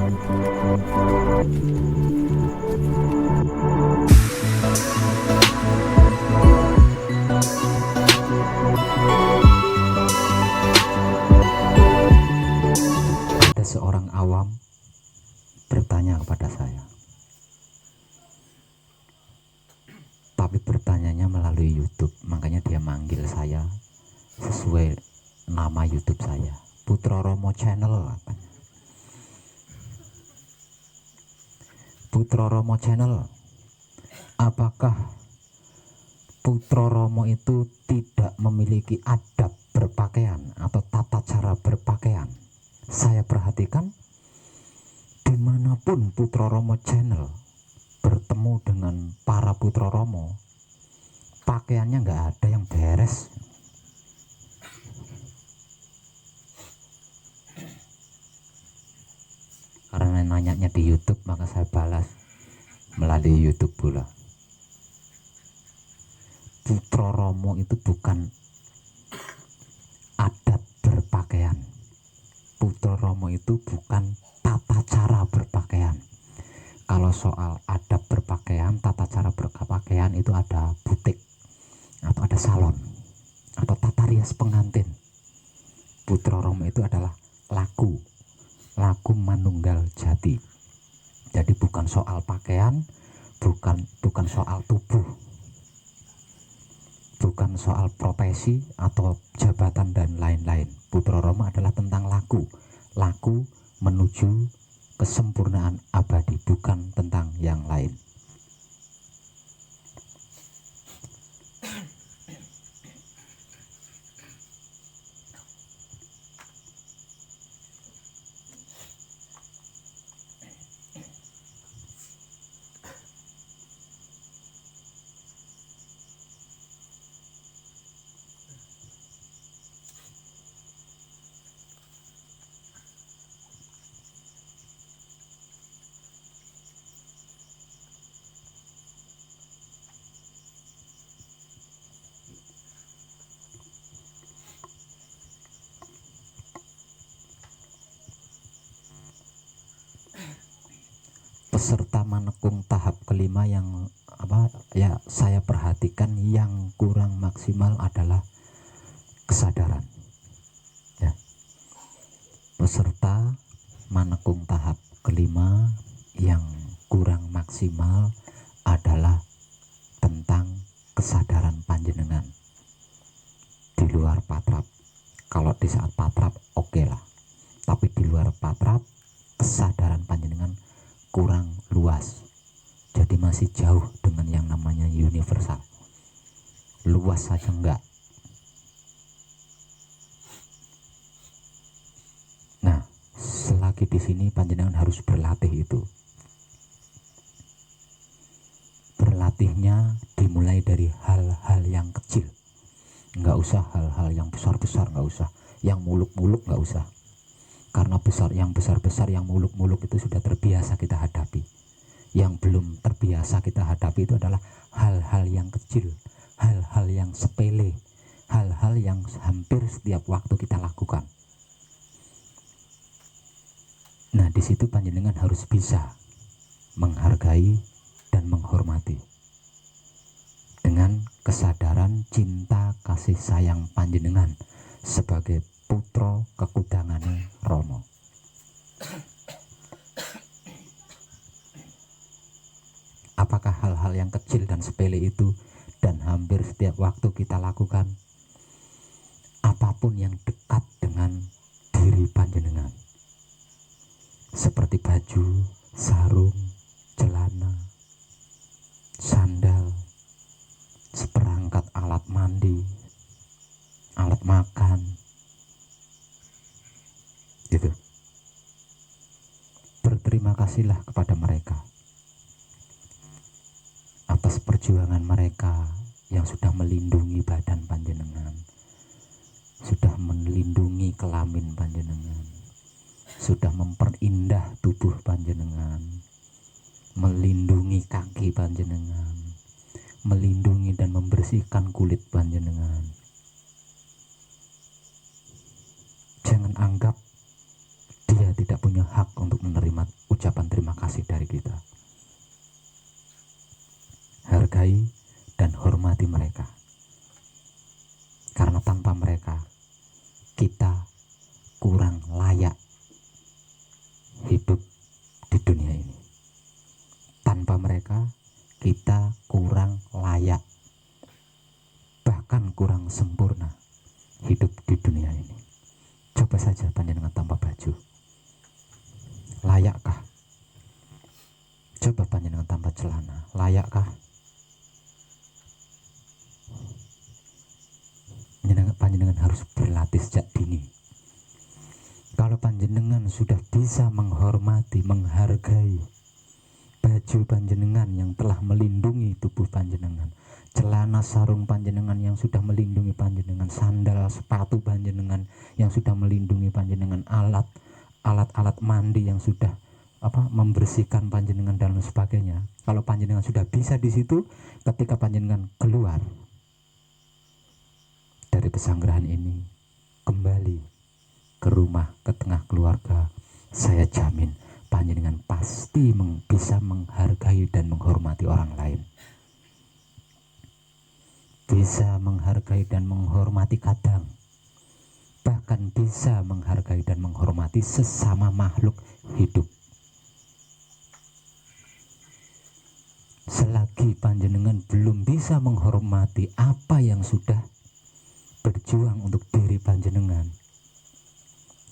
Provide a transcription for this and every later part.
Ada seorang awam bertanya kepada saya, tapi bertanyanya melalui YouTube, makanya dia manggil saya sesuai nama YouTube saya, Putra Romo Channel. Putra Romo Channel, apakah Putra Romo itu tidak memiliki adab berpakaian atau tata cara berpakaian? Saya perhatikan dimanapun Putra Romo Channel bertemu dengan para Putra Romo, pakaiannya nggak ada yang beres. Karena nanyanya di YouTube, maka saya balas melalui YouTube pula. Putra Romo itu bukan adat berpakaian. Putra Romo itu bukan tata cara berpakaian. Kalau soal adab berpakaian, tata cara berpakaian itu ada butik atau ada salon atau tata rias pengantin. Putra Romo itu adalah laku manunggal jati. Jadi bukan soal pakaian, bukan soal tubuh, bukan soal profesi atau jabatan dan lain-lain. Putra Romo adalah tentang laku menuju kesempurnaan abadi, bukan tentang yang lain. Peserta manekung tahap kelima yang saya perhatikan yang kurang maksimal adalah kesadaran. Ya. Peserta manekung tahap kelima yang kurang maksimal adalah tentang kesadaran panjenengan di luar patrap. Kalau di saat patrap oke lah, tapi di luar patrap kesadaran panjenengan kurang luas, jadi masih jauh dengan yang namanya universal. Luas saja enggak. Nah, selagi di sini panjenengan harus berlatih itu. Berlatihnya dimulai dari hal-hal yang kecil. Enggak usah hal-hal yang besar-besar, enggak usah. Yang muluk-muluk enggak usah. Karena yang besar-besar, yang muluk-muluk itu sudah terbiasa kita hadapi. Yang belum terbiasa kita hadapi itu adalah hal-hal yang kecil, hal-hal yang sepele, hal-hal yang hampir setiap waktu kita lakukan. Nah, di situ panjenengan harus bisa menghargai dan menghormati dengan kesadaran cinta kasih sayang panjenengan sebagai putra kekudangane Romo. Apakah hal-hal yang kecil dan sepele itu dan hampir setiap waktu kita lakukan? Apapun yang dekat dengan diri panjenengan, seperti baju, sarung, celana, sandal, seperangkat alat mandi, alat makan, gitu. Berterima kasihlah kepada mereka atas perjuangan mereka yang sudah melindungi badan panjenengan, sudah melindungi kelamin panjenengan, sudah memperindah tubuh panjenengan, melindungi kaki panjenengan, melindungi dan membersihkan kulit panjenengan. Jangan anggap dia tidak punya hak untuk menerima kita kurang layak, bahkan kurang sempurna hidup di dunia ini. Coba saja panjenengan tanpa baju, layakkah? Coba panjenengan tanpa celana, layakkah? Panjenengan harus berlatih sejak dini. Kalau panjenengan sudah bisa menghormati, menghargai baju panjenengan yang telah melindungi tubuh panjenengan, celana sarung panjenengan yang sudah melindungi panjenengan, sandal sepatu panjenengan yang sudah melindungi panjenengan, alat mandi yang sudah membersihkan panjenengan dan sebagainya. Kalau panjenengan sudah bisa di situ, ketika panjenengan keluar dari pesanggrahan ini, kembali ke rumah, ke tengah keluarga, saya jamin panjenengan pasti bisa menghargai dan menghormati orang lain. Bisa menghargai dan menghormati kadang, bahkan bisa menghargai dan menghormati sesama makhluk hidup. Selagi panjenengan belum bisa menghormati apa yang sudah berjuang untuk diri panjenengan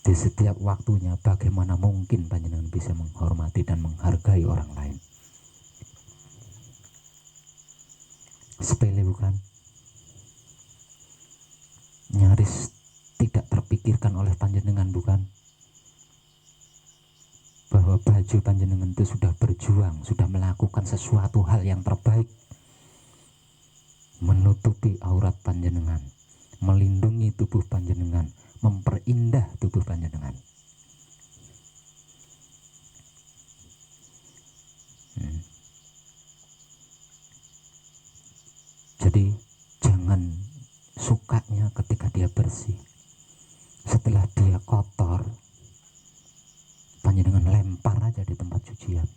di setiap waktunya, bagaimana mungkin panjenengan bisa menghormati dan menghargai orang lain? Sepele bukan? Nyaris tidak terpikirkan oleh panjenengan bukan? Bahwa baju panjenengan itu sudah berjuang, sudah melakukan sesuatu hal yang terbaik, menutupi aurat panjenengan, melindungi tubuh panjenengan, memperindah tubuh panjenengan. Jadi jangan sukanya ketika dia bersih, setelah dia kotor panjenengan lempar aja di tempat cucian.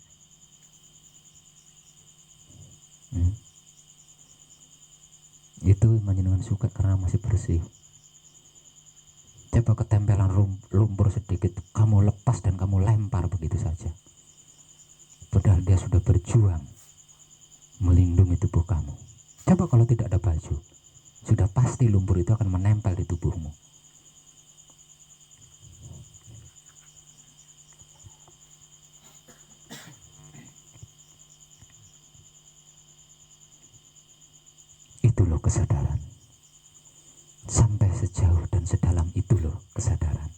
Itu panjenengan suka karena masih bersih. Coba ketempelan lumpur sedikit, kamu lepas dan kamu lempar begitu saja, padahal dia sudah berjuang melindungi tubuh kamu. Coba kalau tidak ada baju, sudah pasti lumpur itu akan menempel di tubuhmu. Itu loh kesadaran. Sampai sejauh dan sedalam itu loh kesadaran.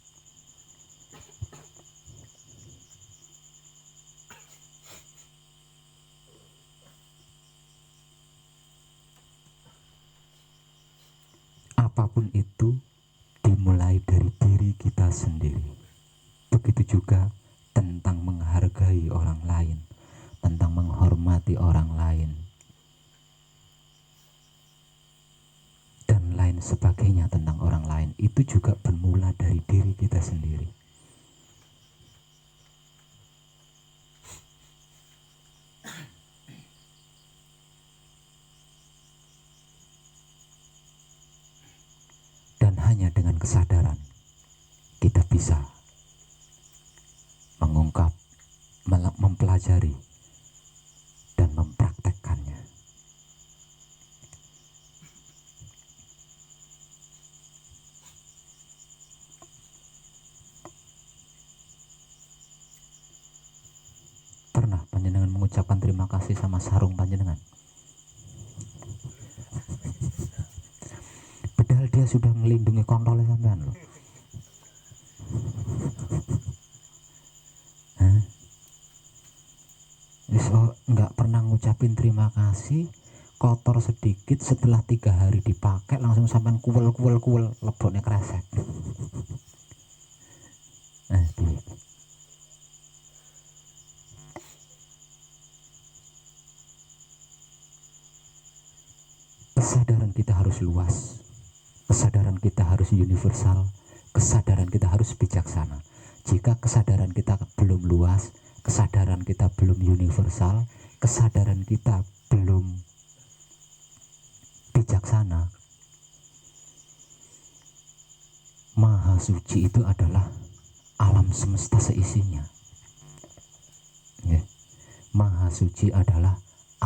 Apapun itu dimulai dari diri kita sendiri. Begitu juga tentang menghargai orang lain, tentang menghormati orang lain, dan lain sebagainya tentang orang lain. Itu juga bermula dari diri kita sendiri. Dan hanya dengan kesadaran kita bisa mengungkap, mempelajari, dan mempraktekkannya. Pernah panjenengan mengucapkan terima kasih sama sarung panjenengan? Padahal dia sudah melindungi kontolnya sampean loh. Nggak pernah ngucapin terima kasih, kotor sedikit, setelah 3 hari dipakai langsung sampean kuel leboknya kresek. Kesadaran kita harus luas, kesadaran kita harus universal, kesadaran kita harus bijaksana. Jika kesadaran kita belum luas, kesadaran kita belum universal, kesadaran kita belum bijaksana, Maha Suci itu adalah alam semesta seisinya. Maha Suci adalah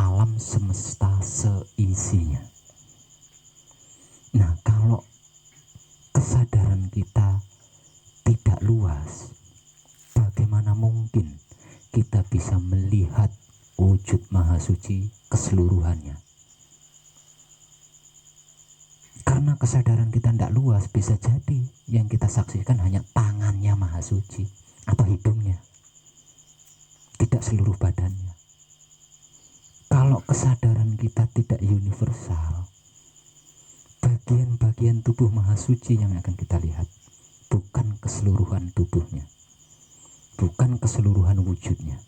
alam semesta seisinya. Nah, kalau kesadaran kita tidak luas, bagaimana mungkin kita bisa melihat wujud Maha Suci keseluruhannya? Karena kesadaran kita tidak luas, bisa jadi yang kita saksikan hanya tangannya Maha Suci atau hidungnya, tidak seluruh badannya. Kalau kesadaran kita tidak universal, bagian-bagian tubuh Maha Suci yang akan kita lihat, bukan keseluruhan tubuhnya, bukan keseluruhan wujudnya.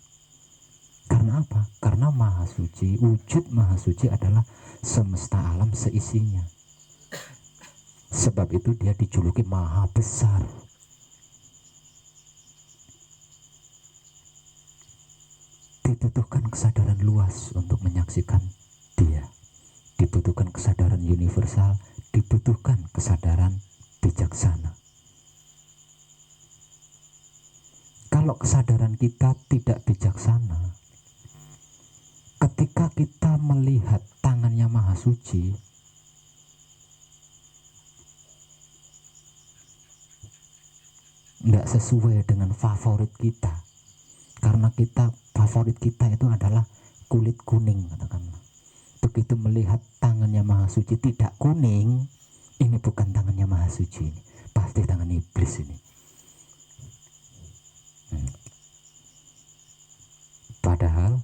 Karena apa? Karena Maha Suci, wujud Maha Suci adalah semesta alam seisinya. Sebab itu dia dijuluki Maha Besar. Dibutuhkan kesadaran luas untuk menyaksikan dia. Dibutuhkan kesadaran universal, dibutuhkan kesadaran bijaksana. Kalau kesadaran kita tidak bijaksana, ketika kita melihat tangannya Maha Suci, nggak sesuai dengan favorit kita. Karena favorit kita itu adalah kulit kuning, katakanlah. Begitu melihat tangannya Maha Suci tidak kuning, ini bukan tangannya Maha Suci, ini pasti tangan iblis ini. Padahal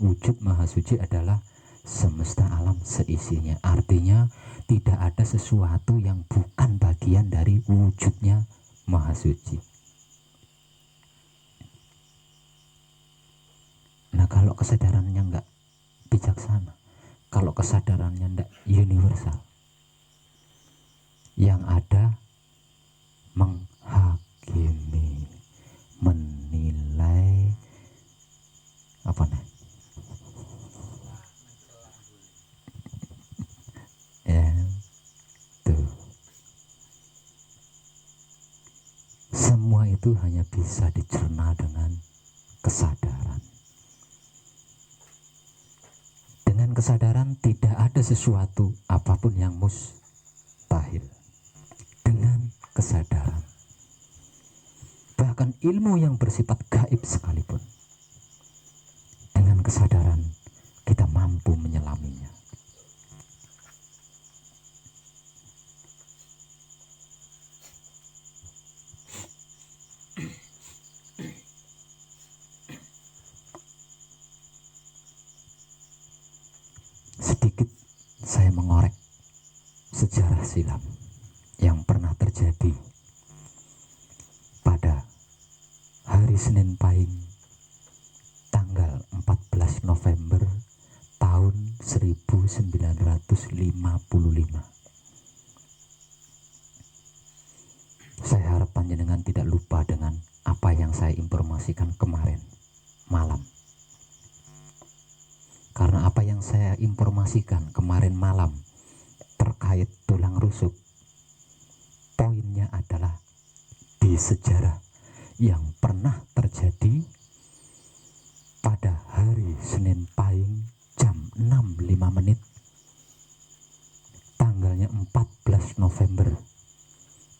wujud Maha Suci adalah semesta alam seisinya. Artinya tidak ada sesuatu yang bukan bagian dari wujudnya Maha Suci. Nah, kalau kesadarannya enggak bijaksana, kalau kesadarannya enggak universal, yang ada menghakimi, menilai, apa nih? Ya, tuh. Semua itu hanya bisa dicerna dengan kesadaran. Dengan kesadaran tidak ada sesuatu apapun yang mustahil. Dengan kesadaran, bahkan ilmu yang bersifat gaib sekalipun, dengan kesadaran kita mampu menyelaminya. Sedikit saya mengorek sejarah silam yang pernah terjadi pada hari Senin Pahing tanggal 14 November tahun 1955. Saya harap panjenengan tidak lupa dengan apa yang saya informasikan kemarin malam. Karena apa yang saya informasikan kemarin malam terkait tulang rusuk, poinnya adalah di sejarah yang pernah terjadi pada hari Senin Pahing jam 6.05 tanggalnya 14 November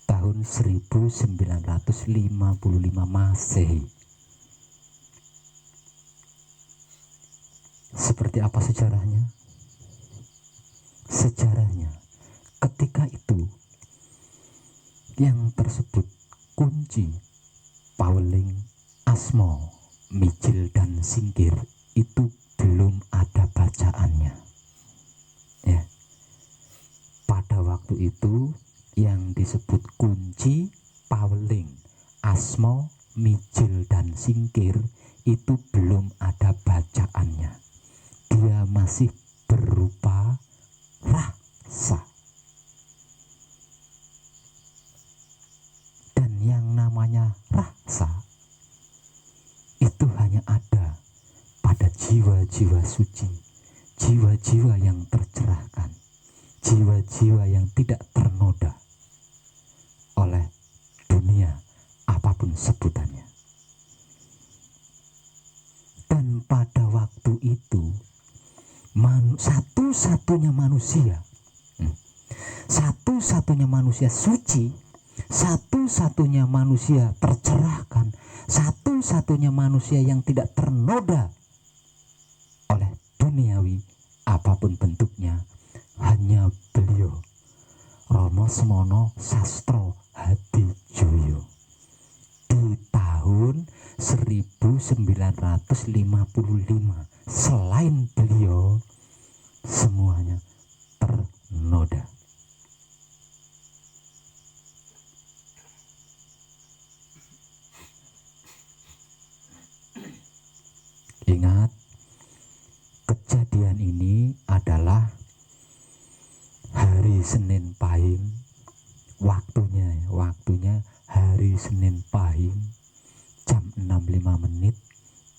tahun 1955 Masehi. Seperti apa sejarahnya? Sejarahnya ketika itu yang tersebut kunci, Pauling, Asmo, Mijil dan Singkir itu belum ada bacaannya. Ya. Pada waktu itu yang disebut kunci, Pauling, Asmo, Mijil dan Singkir itu belum ada bacaannya. Dia masih berupa rasa. Dan yang namanya rasa itu hanya ada pada jiwa-jiwa suci, jiwa-jiwa yang tercerahkan, jiwa-jiwa yang tidak ternoda oleh dunia apapun sebutannya. Dan pada waktu itu satu-satunya manusia, satu-satunya manusia suci, satu-satunya manusia tercerahkan, satu-satunya manusia yang tidak ternoda oleh duniawi apapun bentuknya, hanya beliau, Rama Semono Sastro Hadijoyo, di tahun 1955. Selain beliau, semuanya ternoda. Ingat, kejadian ini adalah hari Senin Pahing, waktunya hari Senin Pahing, jam 6.05,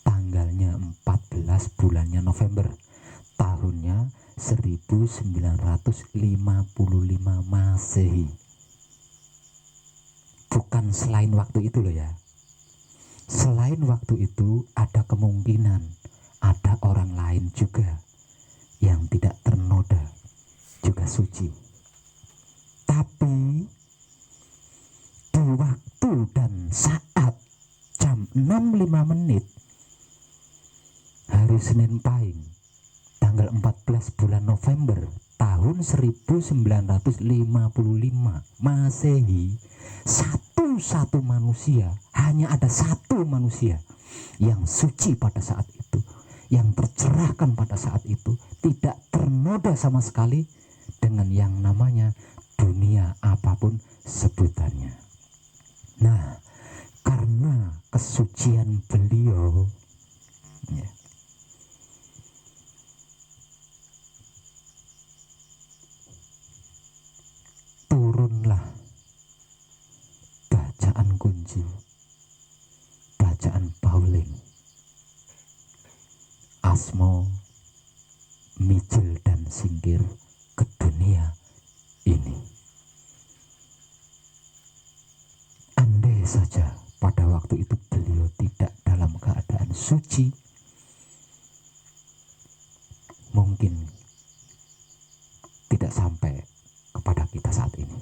tanggalnya 14 bulannya November, tahunnya 1955 Masehi. Bukan selain waktu itu loh ya. Selain waktu itu ada kemungkinan ada orang lain juga yang tidak ternoda, juga suci. Tapi di waktu dan saat jam 6.05 hari Senin Pahing, tanggal 14 bulan November tahun 1955 Masehi, satu manusia, hanya ada satu manusia yang suci pada saat itu, yang tercerahkan pada saat itu, tidak ternoda sama sekali dengan yang namanya dunia apapun sebutannya. Nah, karena kesucian beliau ya, turunlah bacaan kunci, bacaan Pauling, Asmo, Mijil dan Singkir ke dunia ini. Andai saja pada waktu itu beliau tidak dalam keadaan suci, mungkin tidak sampai kepada kita saat ini.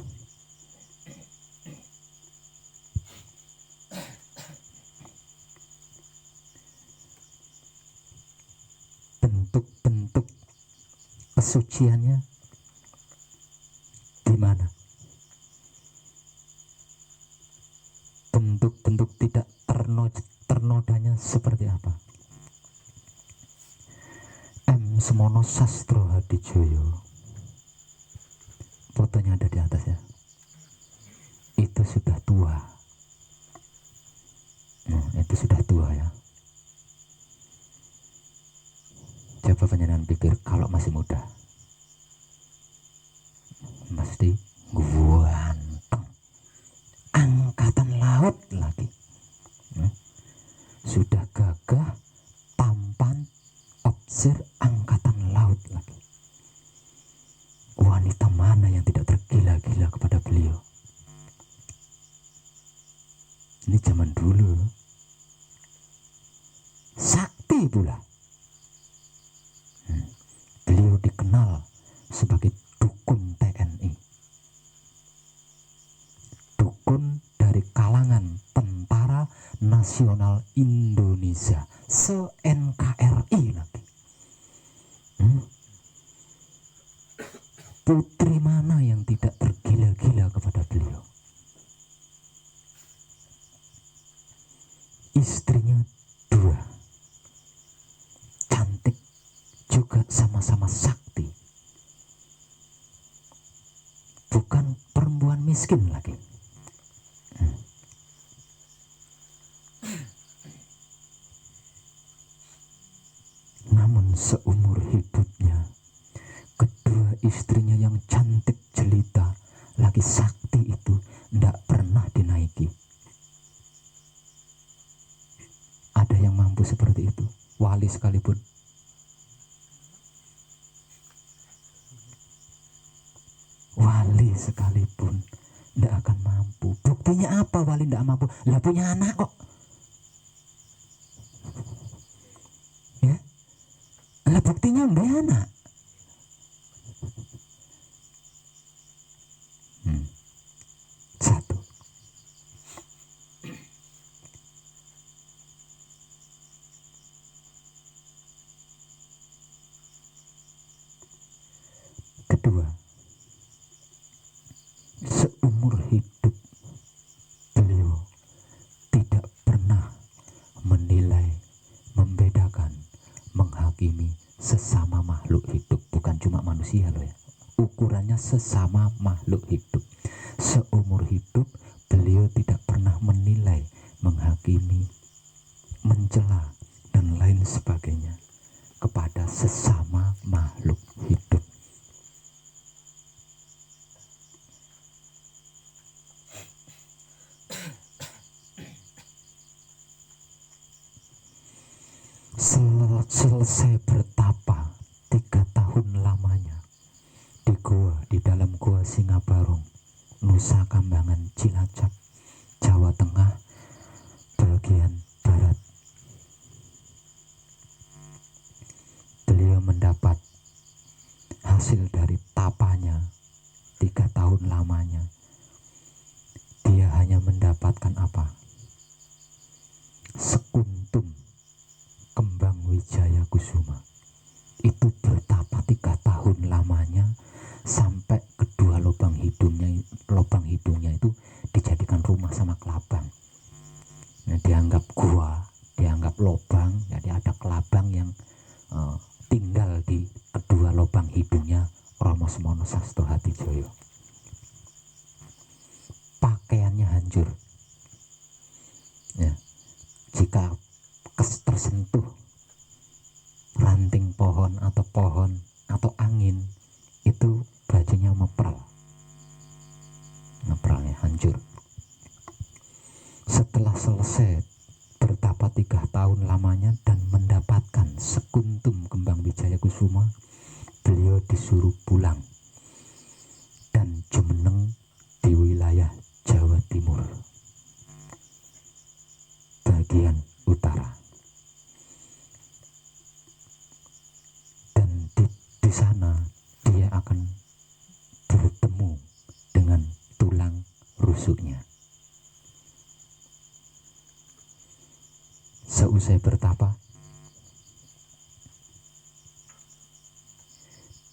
Bentuk-bentuk kesuciannya di mana? Bentuk-bentuk tidak ternodanya seperti apa? M. Semono Sastro Hadijoyo, fotonya ada di atas ya, itu sudah tua. Itu sudah tua ya. Coba panjenengan pikir kalau masih muda, mesti ganteng, angkatan laut lagi, sudah gagah, tampan, obsir, angkatan laut lagi. Wanita mana yang tidak tergila-gila kepada beliau? Ini zaman dulu. Sakti pula. Beliau dikenal sebagai dukun TNI, dukun dari kalangan Tentara Nasional Indonesia, se-NKRI lagi. Putri mana yang tidak tergila-gila kepada beliau? Istrinya 2, cantik juga, sama-sama sakti, bukan perempuan miskin lagi. Namun seumur hidupnya, kedua istrinya yang cantik jelita lagi sakti itu tidak pernah dinaiki. Ada yang mampu seperti itu, wali sekalipun. Wali sekalipun tidak akan mampu. Buktinya apa wali tidak mampu? Lah punya anak kok. Ya, lah buktinya mbak anak. kedua, seumur hidup beliau tidak pernah menilai, membedakan, menghakimi sesama makhluk hidup. Bukan cuma manusia loh ya, ukurannya sesama makhluk hidup. Seumur hidup beliau tidak pernah menilai, menghakimi, mencela dan lain sebagainya kepada sesama makhluk hidup. Selesai bertapa 3 tahun lamanya di gua, di dalam gua Singabarong, Nusa Kambangan, Cilacap, Jawa Tengah, bagian barat. Beliau mendapat hasil dari tapanya 3 tahun lamanya. Dia hanya mendapatkan apa? Sekuntum kembang wijaya kusuma. Itu bertapa 3 tahun lamanya sampai kedua lubang hidungnya itu dijadikan rumah sama kelabang. Nah, dianggap gua, dianggap lubang, jadi ada kelabang yang tinggal di kedua lubang hidungnya Rama Semono Sastro Hadijoyo. Pakaiannya hancur. Ya, jika tersentuh ranting pohon atau angin, itu bajunya mepralnya hancur. Setelah selesai bertapa 3 tahun lamanya dan mendapatkan sekuntum kembang wijaya kusuma, beliau disuruh pulang dan jumeneng di wilayah Jawa Timur bagian utara. Dan di sana dia akan bertemu dengan tulang rusuknya. Seusai bertapa,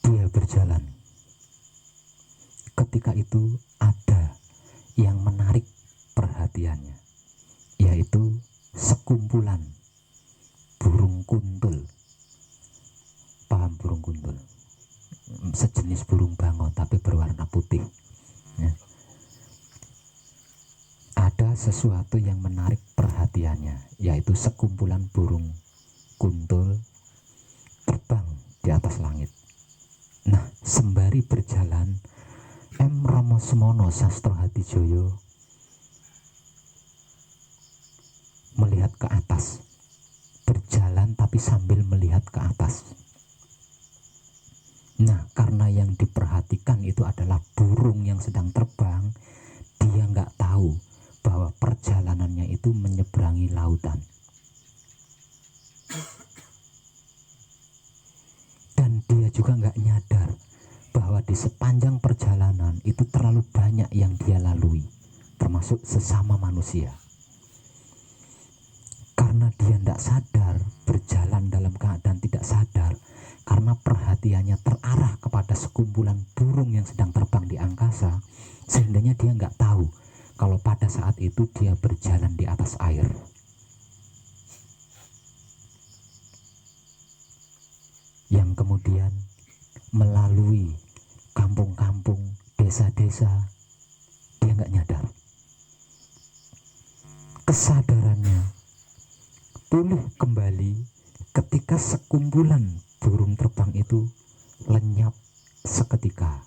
dia berjalan. Ketika itu ada yang menarik perhatiannya, yaitu sekumpulan burung kuntul. Paham burung kuntul? Sejenis burung bango tapi berwarna putih ya. Ada sesuatu yang menarik perhatiannya, yaitu sekumpulan burung kuntul terbang di atas langit. Nah, sembari berjalan, M. Rama Semono Sastro Hadijoyo melihat ke atas, berjalan tapi sambil melihat ke atas. Nah, karena yang diperhatikan itu adalah burung yang sedang terbang, dia nggak tahu bahwa perjalanannya itu menyeberangi lautan. Dan dia juga nggak nyadar bahwa di sepanjang perjalanan itu terlalu banyak yang dia lalui, termasuk sesama manusia. Karena dia tidak sadar, berjalan dalam keadaan tidak sadar, karena perhatiannya terarah kepada sekumpulan burung yang sedang terbang di angkasa, sehingga dia nggak tahu kalau pada saat itu dia berjalan di atas air. Yang kemudian melalui kampung-kampung, desa-desa, dia nggak nyadar. Kesadarannya pulih kembali ketika sekumpulan burung terbang itu lenyap seketika.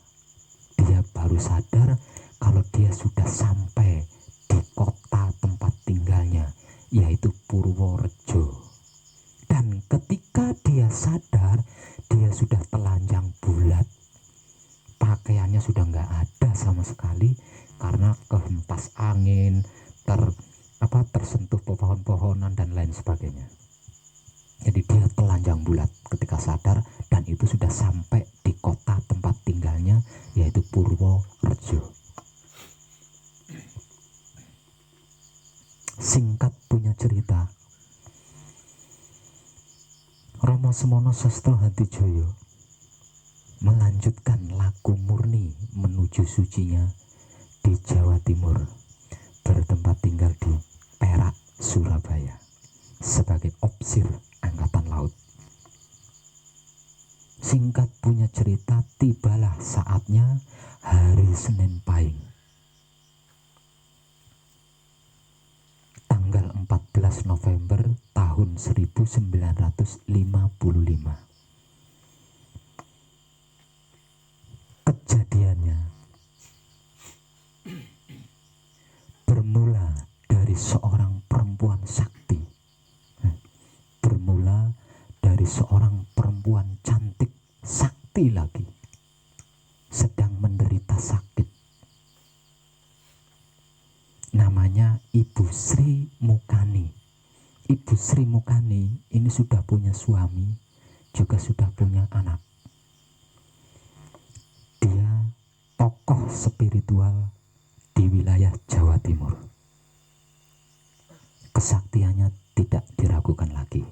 Dia baru sadar kalau dia sudah sampai di kota tempat tinggalnya, yaitu Purworejo. Dan ketika dia sadar, dia sudah telanjang bulat. Pakaiannya sudah nggak ada sama sekali karena kehempas angin, tersentuh pohon-pohonan dan lain sebagainya. Jadi dia telanjang bulat ketika sadar, dan itu sudah sampai di kota tempat tinggalnya, yaitu Purworejo. Singkat punya cerita, Rama Semono Sastro Hadijoyo melanjutkan laku murni menuju sucinya di Jawa Timur, bertempat tinggal di Perak, Surabaya, sebagai opsir Angkatan Laut. Singkat punya cerita, tibalah saatnya hari Senin Pahing, tanggal 14 November tahun 1955. Kejadiannya bermula dari seorang perempuan sakti, bermula dari seorang perempuan cantik sakti lagi, sedang menderita sakit. Namanya Ibu Sri Mukani. Ibu Sri Mukani ini sudah punya suami, juga sudah punya anak. Dia tokoh spiritual di wilayah Jawa Timur. Kesaktiannya tidak diragukan lagi.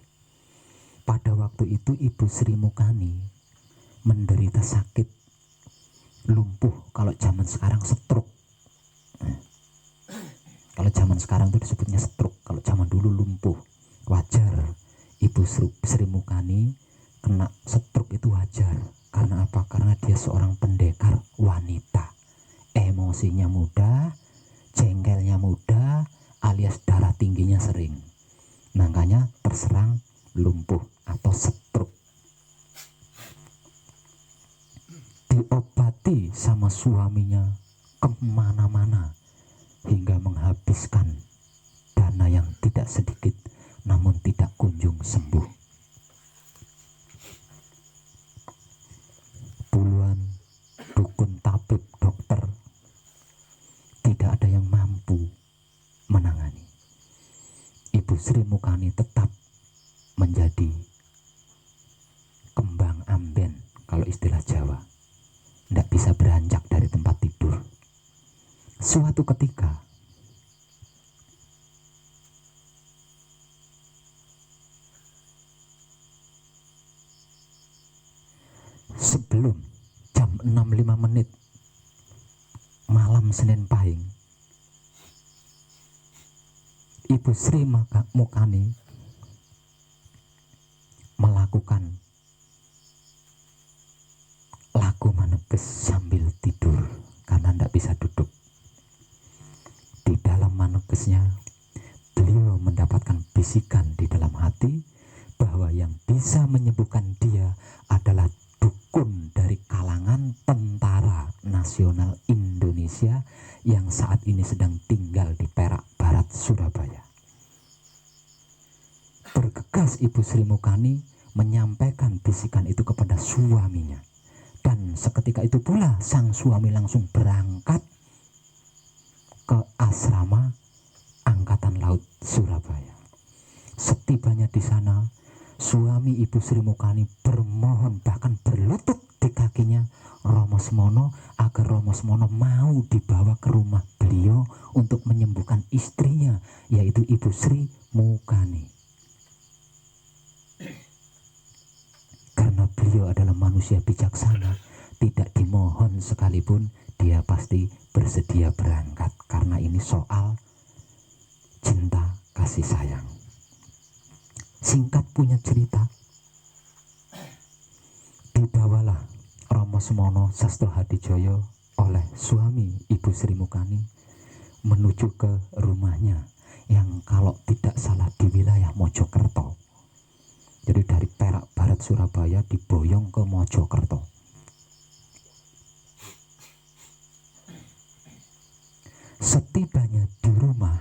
Pada waktu itu Ibu Sri Mukani menderita sakit lumpuh, kalau zaman sekarang stroke. Kalau zaman sekarang itu disebutnya stroke, kalau zaman dulu lumpuh. Wajar Ibu Sri Mukani kena stroke, itu wajar. Karena apa? Karena dia seorang pendekar wanita, emosinya mudah, jengkelnya mudah, alias darah tingginya sering. Makanya terserang lumpuh atau stroke. Diobati sama suaminya kemana-mana, hingga menghabiskan dana yang tidak sedikit, namun tidak kunjung sembuh. Puluhan dukun, tabib, dokter, tidak ada yang mampu menangani. Ibu Sri Mukani tetap menjadi kembang amben, kalau istilah Jawa, tidak bisa beranjak dari tempat tidur. Suatu ketika sebelum jam 6.05 malam Senin Pahing, Ibu Sri Mukani melakukan laku maneges sambil tidur karena tidak bisa duduk. Di dalam manegesnya beliau mendapatkan bisikan di dalam hati bahwa yang bisa menyembuhkan dia adalah dukun dari kalangan Tentara Nasional Indonesia yang saat ini sedang tinggal di Perak Barat, Surabaya. Bergegas Ibu Sri Mukani menyampaikan bisikan itu kepada suaminya, dan seketika itu pula sang suami langsung berangkat ke asrama Angkatan Laut Surabaya. Setibanya di sana, suami Ibu Sri Mukani bermohon, bahkan berlutut di kakinya Romo Semono, agar Romo Semono mau dibawa ke rumah beliau untuk menyembuhkan istrinya, yaitu Ibu Sri Mukani. Karena beliau adalah manusia bijaksana, tidak dimohon sekalipun dia pasti bersedia berangkat, karena ini soal cinta kasih sayang. Singkat punya cerita, dibawalah Romo Semono Sastro Hadijoyo oleh suami Ibu Sri Mukani menuju ke rumahnya yang kalau tidak salah di wilayah Mojokerto. Jadi dari Perak Barat Surabaya diboyong ke Mojokerto. Setibanya di rumah,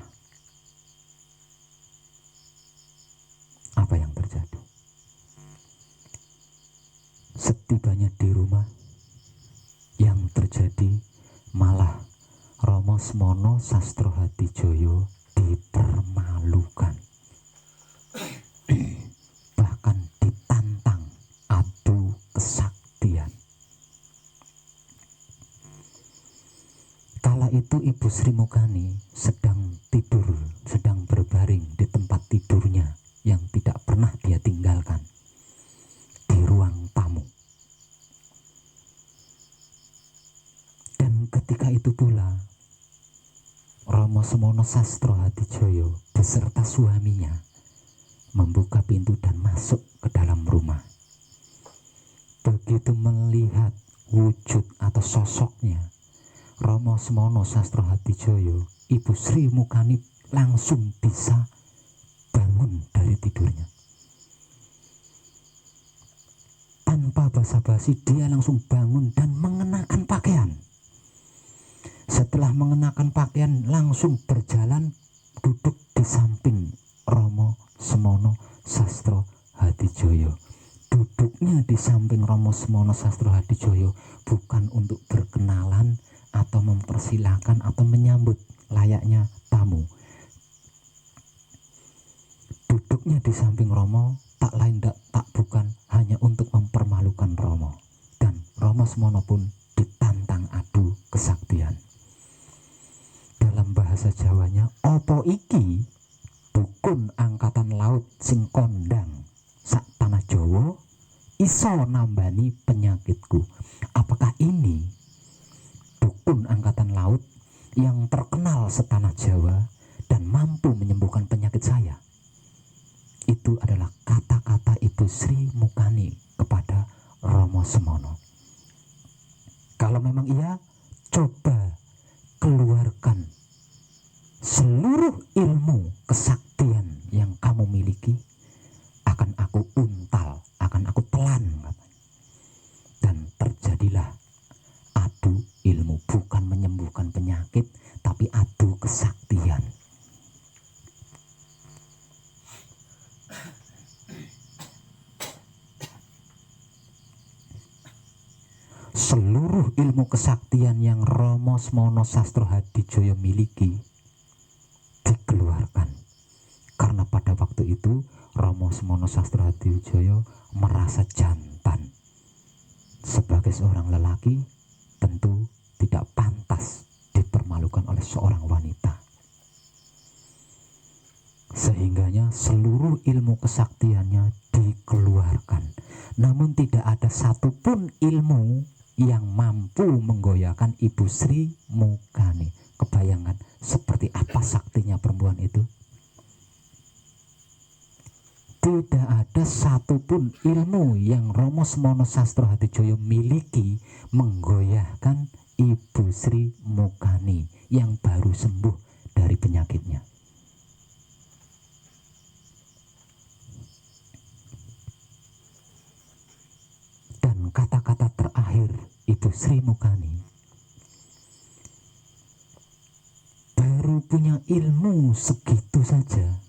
apa yang terjadi? Setibanya di rumah, yang terjadi malah Romo Semono Sastro Hadijoyo dipermalukan, bahkan ditantang adu kesaktian. Kala itu Ibu Sri Mukani sedang tidur, sedang berbaring di tempat tidurnya yang tidak pernah dia tinggalkan, di ruang tamu. Semono Sastro Hadijoyo beserta suaminya membuka pintu dan masuk ke dalam rumah. Begitu melihat wujud atau sosoknya Romo Semono Sastro Hadijoyo, Ibu Sri Mukani langsung bisa bangun dari tidurnya. Tanpa basa-basi dia langsung bangun dan mengenakan pakaian. Setelah mengenakan pakaian langsung berjalan duduk di samping Romo Semono Sastro Hadijoyo. Duduknya di samping Romo Semono Sastro Hadijoyo bukan untuk berkenalan atau mempersilahkan atau menyambut layaknya tamu. Duduknya di samping Romo tak lain tak bukan hanya untuk mempermalukan Romo. Dan Romo Semono pun ditantang adu kesaktian. Dalam bahasa Jawanya, opo iki dukun angkatan laut sing kondang sak tanah Jawa iso nambani penyakitku. Apakah ini dukun angkatan laut yang terkenal setanah Jawa dan mampu menyembuhkan penyakit saya? Itu adalah kata-kata Ibu Sri Mukani kepada Romo Semono. Kalau memang iya, coba keluarkan seluruh ilmu kesaktian yang kamu miliki, akan aku untal, akan aku telan. Dan terjadilah adu ilmu, bukan menyembuhkan penyakit, tapi adu kesaktian. Seluruh ilmu kesaktian yang Romo Semono Sastro Hadijoyo miliki dikeluarkan. Karena pada waktu itu Romo Semono Sastro Hadijoyo merasa jantan. Sebagai seorang lelaki tentu tidak pantas dipermalukan oleh seorang wanita. Sehingganya seluruh ilmu kesaktiannya dikeluarkan. Namun tidak ada satupun ilmu yang mampu menggoyahkan Ibu Sri Mukani. Kebayangan seperti apa saktinya perempuan itu? Tidak ada satupun ilmu yang Romo Semono Sastro Hadijoyo miliki menggoyahkan Ibu Sri Mukani yang baru sembuh dari penyakitnya. Dan kata-kata terakhir Ibu Sri Mukani, baru punya ilmu segitu saja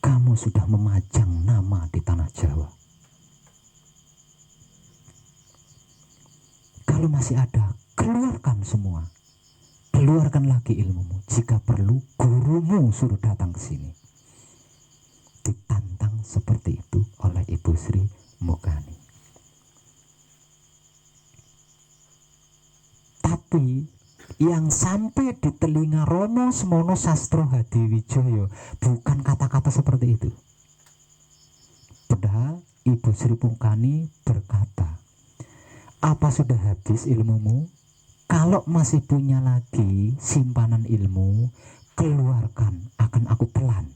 kamu sudah memajang nama di tanah Jawa. Kalau masih ada, keluarkan semua. Keluarkan lagi ilmumu. Jika perlu, gurumu suruh datang ke sini. Ditantang seperti itu oleh Ibu Sri Mukani. Tapi yang sampai di telinga Romo Semono Sastro Hadijoyo bukan kata-kata seperti itu. Padahal Ibu Sri Mukani berkata, apa sudah habis ilmumu? Kalau masih punya lagi simpanan ilmu, keluarkan, akan aku telan.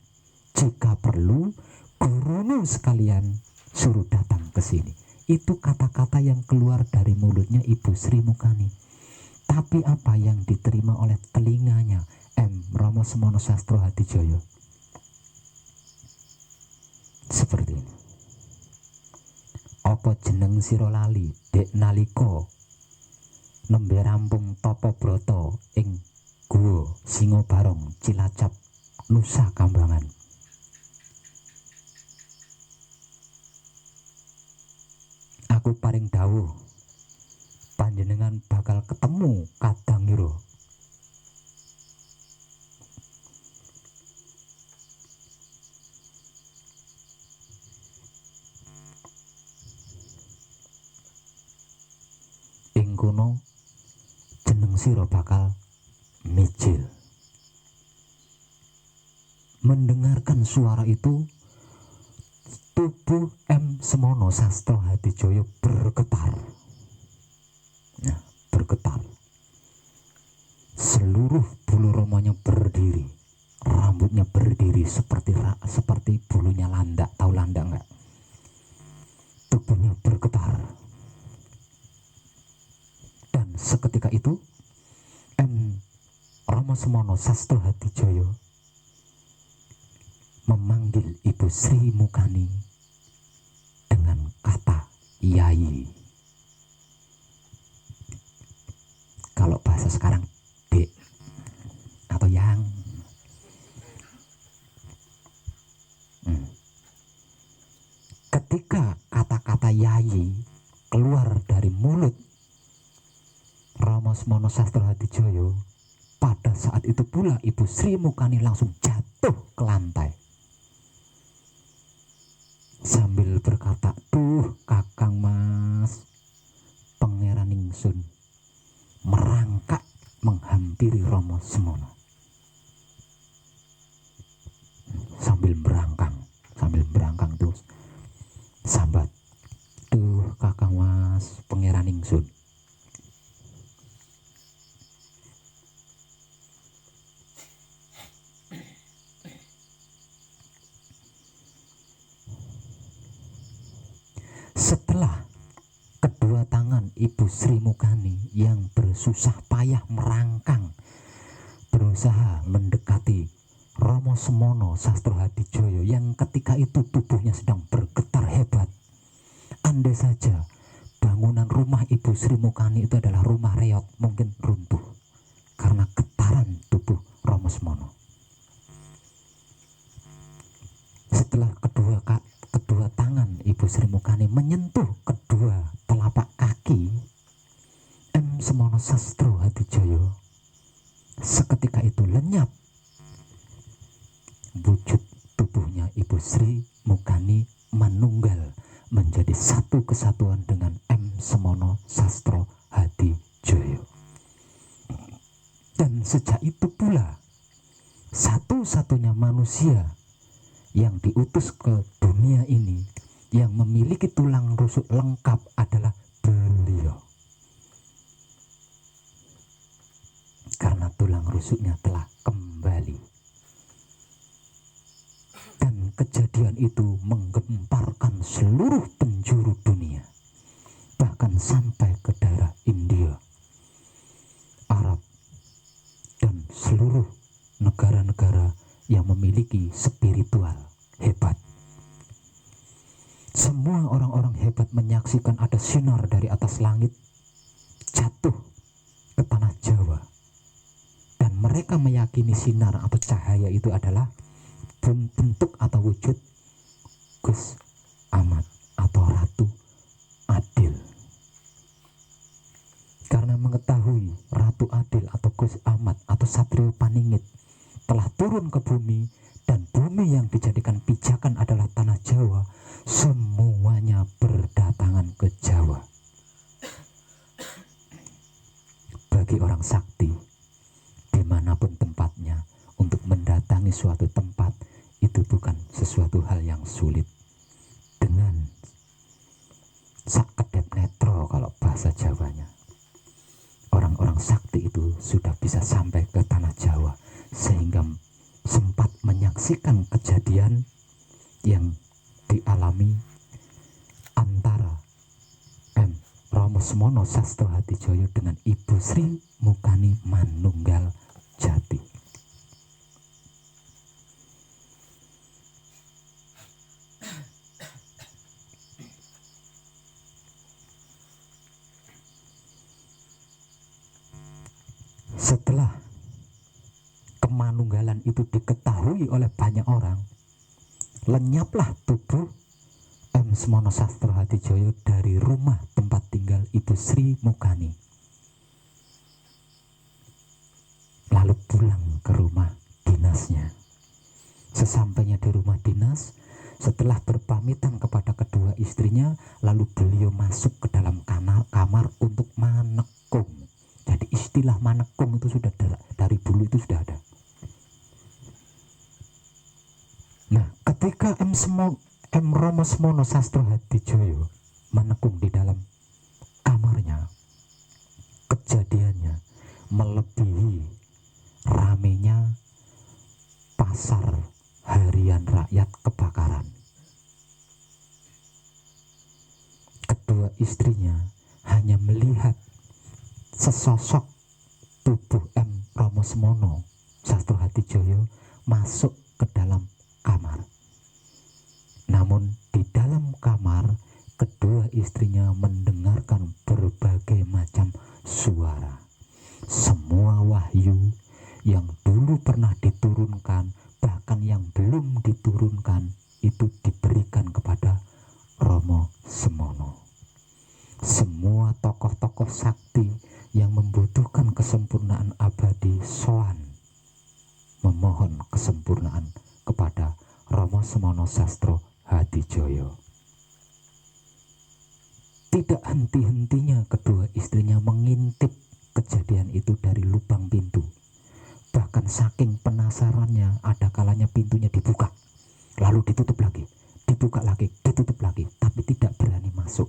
Jika perlu, gurumu sekalian suruh datang ke sini. Itu kata-kata yang keluar dari mulutnya Ibu Sri Mukani. Tapi apa yang diterima oleh telinganya Romo Semono Sastro Hadijoyo? Seperti ini. Apa jeneng sira lali dek nalika nembe rampung tapa brata ing guwa Singobarong Cilacap Nusa Kambangan. Aku paring dawuh panjenengan bakal ketemu Kadangiro. Ing kono jeneng sira bakal mijil. Mendengarkan suara itu, tubuh Semono Sastro Hadijoyo bergetar. Nah, bergetar. seluruh bulu romonya berdiri, rambutnya berdiri seperti bulunya landak. Tahu landak enggak? Tubuhnya bergetar. Dan seketika itu Rama Semono Sastro Hadijoyo memanggil Ibu Sri Mukani dengan kata Yai. Kalau bahasa sekarang Dek atau Yang. Ketika kata-kata Yai keluar dari mulut Rama Semono Sastro Hadijoyo, pada saat itu pula Ibu Sri Mukani langsung jatuh ke lantai sambil berkata, "Duh Kakang Mas, Pangeran Ingsun," merangkak menghampiri Rama Semono sambil berangkang terus sambat, "Duh Kakang Mas, Pangeran Ingsun." Setelah kedua tangan Ibu Sri Mukani yang bersusah payah merangkang berusaha mendekati Rama Semono Sastro Hadijoyo yang ketika itu tubuhnya sedang bergetar hebat. Andai saja bangunan rumah Ibu Sri Mukani itu adalah rumah reot, mungkin runtuh karena getaran tubuh Rama Semono. Setelah kedua tangan Ibu Sri Mukani menyentuh kedua telapak kaki Semono Sastro Hadijoyo, seketika itu lenyap wujud tubuhnya Ibu Sri Mukani manunggal menjadi satu kesatuan dengan Semono Sastro Hadijoyo. Dan sejak itu pula satu-satunya manusia yang diutus ke dunia ini yang memiliki tulang rusuk lengkap adalah beliau, karena tulang rusuknya telah kembali. Dan kejadian itu menggemparkan seluruh penjuru dunia, bahkan sampai ke daerah India, Arab, dan seluruh negara-negara yang memiliki spiritual hebat. Semua orang-orang hebat menyaksikan ada sinar dari atas langit jatuh ke tanah Jawa, dan mereka meyakini sinar atau cahaya itu adalah bentuk atau wujud Gus Ahmad atau Ratu Adil. Karena mengetahui Ratu Adil atau Gus Ahmad atau Satrio Paningit telah turun ke bumi, dan bumi yang dijadikan pijakan adalah tanah Jawa, semuanya berdatangan ke Jawa. Bagi orang sakti, dimanapun tempatnya, untuk mendatangi suatu tempat itu bukan sesuatu hal yang sulit. Dengan sakedep netro kalau bahasa Jawanya, orang-orang sakti itu sudah bisa sampai ke tanah Jawa, sehingga sempat menyaksikan kejadian yang dialami antara Rama Semono Sastro Hadijoyo dengan Ibu Sri Mukani Manunggal Jati. Setelah kemanunggalan itu diketahui oleh banyak orang, lenyaplah tubuh Semono Sastro Hadijoyo dari rumah tempat tinggal Ibu Sri Mukani, lalu pulang ke rumah dinasnya. Sesampainya di rumah dinas, setelah berpamitan kepada kedua istrinya, lalu beliau masuk ke dalam kamar untuk manekung. Jadi istilah manekung itu sudah dari dulu itu sudah ada. Nah, ketika Rama Semono Sastro Hadijoyo menekung di dalam kamarnya, kejadiannya melebihi ramenya pasar harian rakyat kebakaran. Kedua istrinya hanya melihat sesosok tubuh M. Romo Semono Sastro Hadijoyo masuk ke dalam kamar. Namun di dalam kamar kedua istrinya mendengarkan berbagai macam suara. Semua wahyu yang dulu pernah diturunkan, bahkan yang belum diturunkan, itu diberikan kepada Romo Semono. Semua tokoh-tokoh sakti yang membutuhkan kesempurnaan abadi soan memohon kesempurnaan kepada Romo Semono Sastro Hadijoyo. Tidak henti-hentinya kedua istrinya mengintip kejadian itu dari lubang pintu. Bahkan saking penasarannya, ada kalanya pintunya dibuka, lalu ditutup lagi, dibuka lagi, ditutup lagi, tapi tidak berani masuk.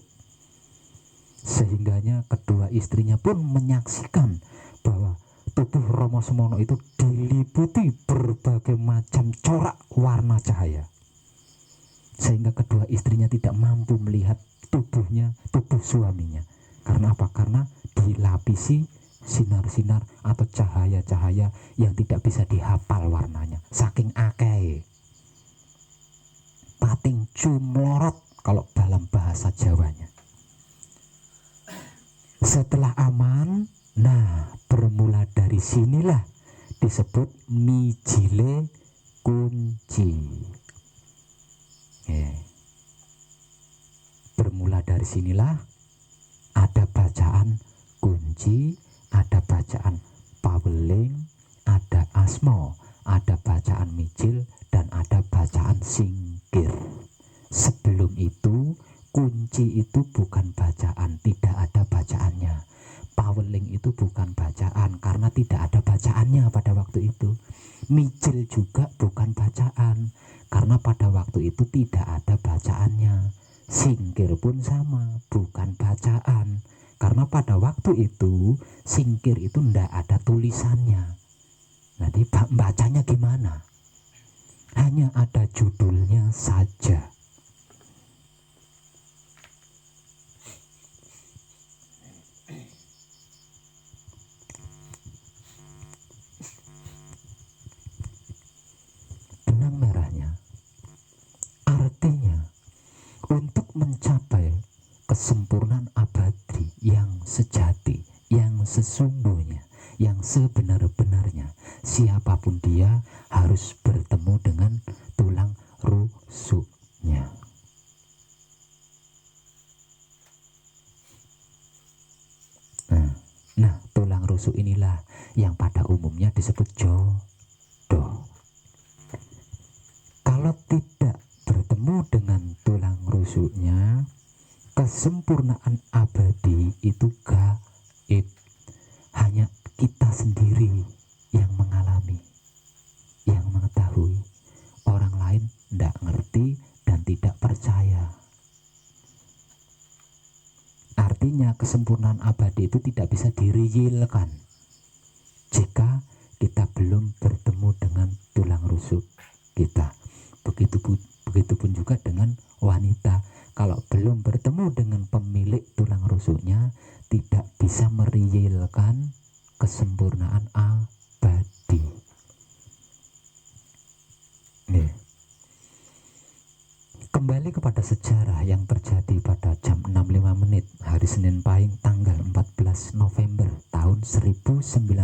Sehingganya kedua istrinya pun menyaksikan bahwa tubuh Romo Semono itu diliputi berbagai macam corak warna cahaya, sehingga kedua istrinya tidak mampu melihat tubuhnya, tubuh suaminya. Karena apa? Karena dilapisi sinar-sinar atau cahaya-cahaya yang tidak bisa dihafal warnanya, saking akeh. Pating cumlorot kalau dalam bahasa Jawanya. Setelah aman, nah bermula dari sinilah disebut mijile kunci. Bermula dari sinilah ada bacaan kunci, ada bacaan paweling, ada asmo, ada bacaan mijil, dan ada bacaan singkir. Sebelum itu kunci itu bukan bacaan, tidak ada bacaannya. Paweling itu bukan bacaan karena tidak ada bacaannya pada waktu itu. Mijil juga bukan bacaan karena pada waktu itu tidak ada bacaannya. Singkir pun sama, bukan bacaan karena pada waktu itu singkir itu tidak ada tulisannya. Nanti bacanya gimana? Hanya ada judulnya saja. Benang merahnya artinya untuk mencapai kesempurnaan abadi yang sejati, yang sesungguhnya, yang sebenar-benarnya, siapapun dia harus bertemu dengan tulang rusuknya. Nah, tulang rusuk inilah yang pada umumnya disebut jodoh. Kalau tidak bertemu dengan tulang rusuknya, kesempurnaan abadi itu gaib. Hanya kita sendiri yang mengalami, yang mengetahui. Orang lain tidak ngerti dan tidak percaya. Artinya kesempurnaan abadi itu tidak bisa direalkan jika kita belum bertemu dengan tulang rusuk kita. Begitupun juga dengan wanita. Kalau belum bertemu dengan pemilik tulang rusuknya, tidak bisa merealkan kesempurnaan abadi. Kembali kepada sejarah yang terjadi pada jam 6.05 menit hari Senin Pahing tanggal 14 November tahun 1955,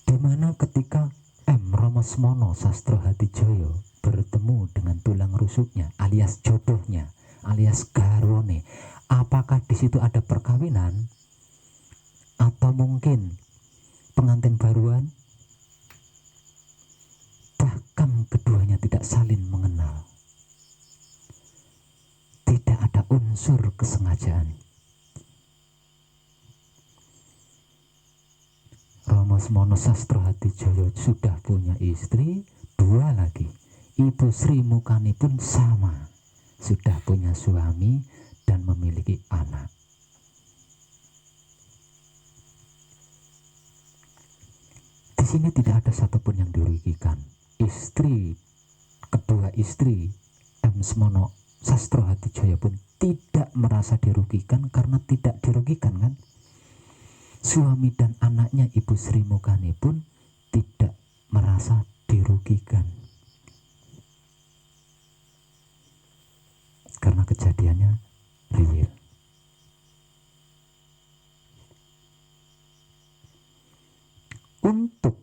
di mana ketika M. Romo Semono Sastro Hadijoyo bertemu dengan tulang rusuknya alias jodohnya alias garwane, apakah di situ ada perkawinan atau mungkin pengantin baruan? Bahkan keduanya tidak saling mengenal. Tidak ada unsur kesengajaan. Romo Semono Sastro Hadijoyo sudah punya istri, 2 lagi. Ibu Sri Mukani pun sama, sudah punya suami dan memiliki anak. sini tidak ada satupun yang dirugikan. Kedua istri M. Semono Sastro Hadijoyo pun tidak merasa dirugikan karena tidak dirugikan kan. Suami dan anaknya Ibu Sri Mulyani pun tidak merasa dirugikan karena kejadiannya real. Untuk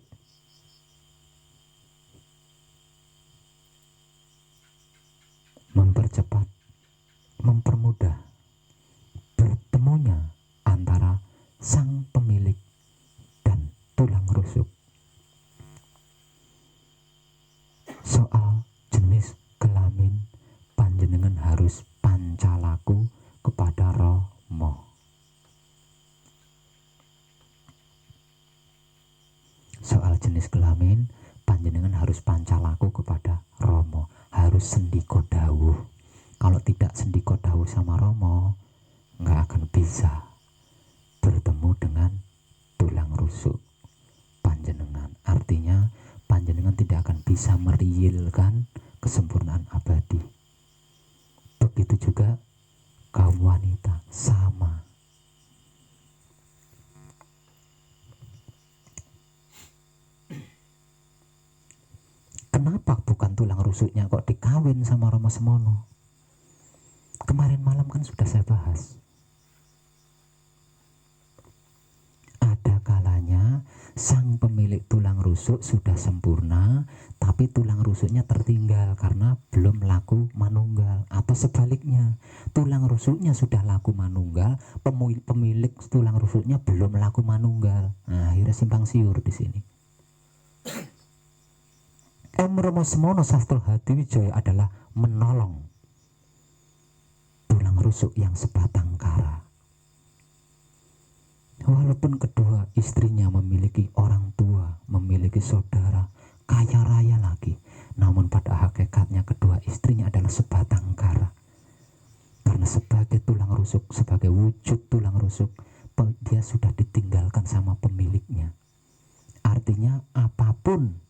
mempercepat, mempermudah bertemunya antara sang pemilik dan tulang rusuk, soal jenis kelamin panjenengan harus pancalaku kepada Rama. Soal jenis kelamin panjenengan harus pancalaku kepada Rama, harus sendiko dawuh. Kalau tidak sendiko dawuh sama Rama, nggak akan bisa bertemu dengan tulang rusuk panjenengan. Artinya panjenengan tidak akan bisa merealkan kesempurnaan abadi. Begitu juga kaum wanita, sama. Kenapa bukan tulang rusuknya kok dikawin sama Rama Semono? Kemarin malam kan sudah saya bahas. Ada kalanya sang pemilik tulang rusuk sudah sempurna, tapi tulang rusuknya tertinggal karena belum laku manunggal. Atau sebaliknya, tulang rusuknya sudah laku manunggal, pemilik tulang rusuknya belum laku manunggal. Nah, akhirnya simpang siur di sini. M. Rama Semono Sastro Hadijoyo adalah menolong tulang rusuk yang sebatang kara. Walaupun kedua istrinya memiliki orang tua, memiliki saudara, kaya raya lagi, namun pada hakikatnya kedua istrinya adalah sebatang kara. Karena sebagai tulang rusuk, sebagai wujud tulang rusuk, dia sudah ditinggalkan sama pemiliknya. Artinya apapun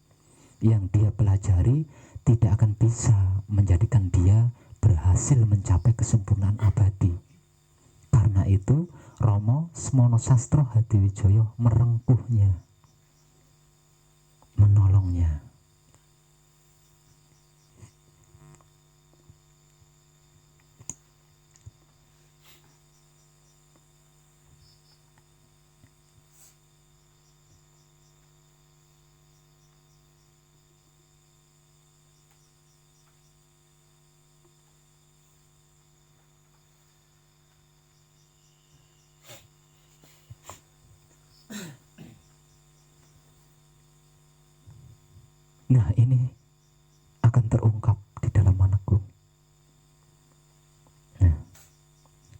yang dia pelajari tidak akan bisa menjadikan dia berhasil mencapai kesempurnaan abadi. Karena itu Rama Semono Sastro Hadijoyo merengkuhnya, menolongnya. Nah, ini akan terungkap di dalam Manekung. Nah,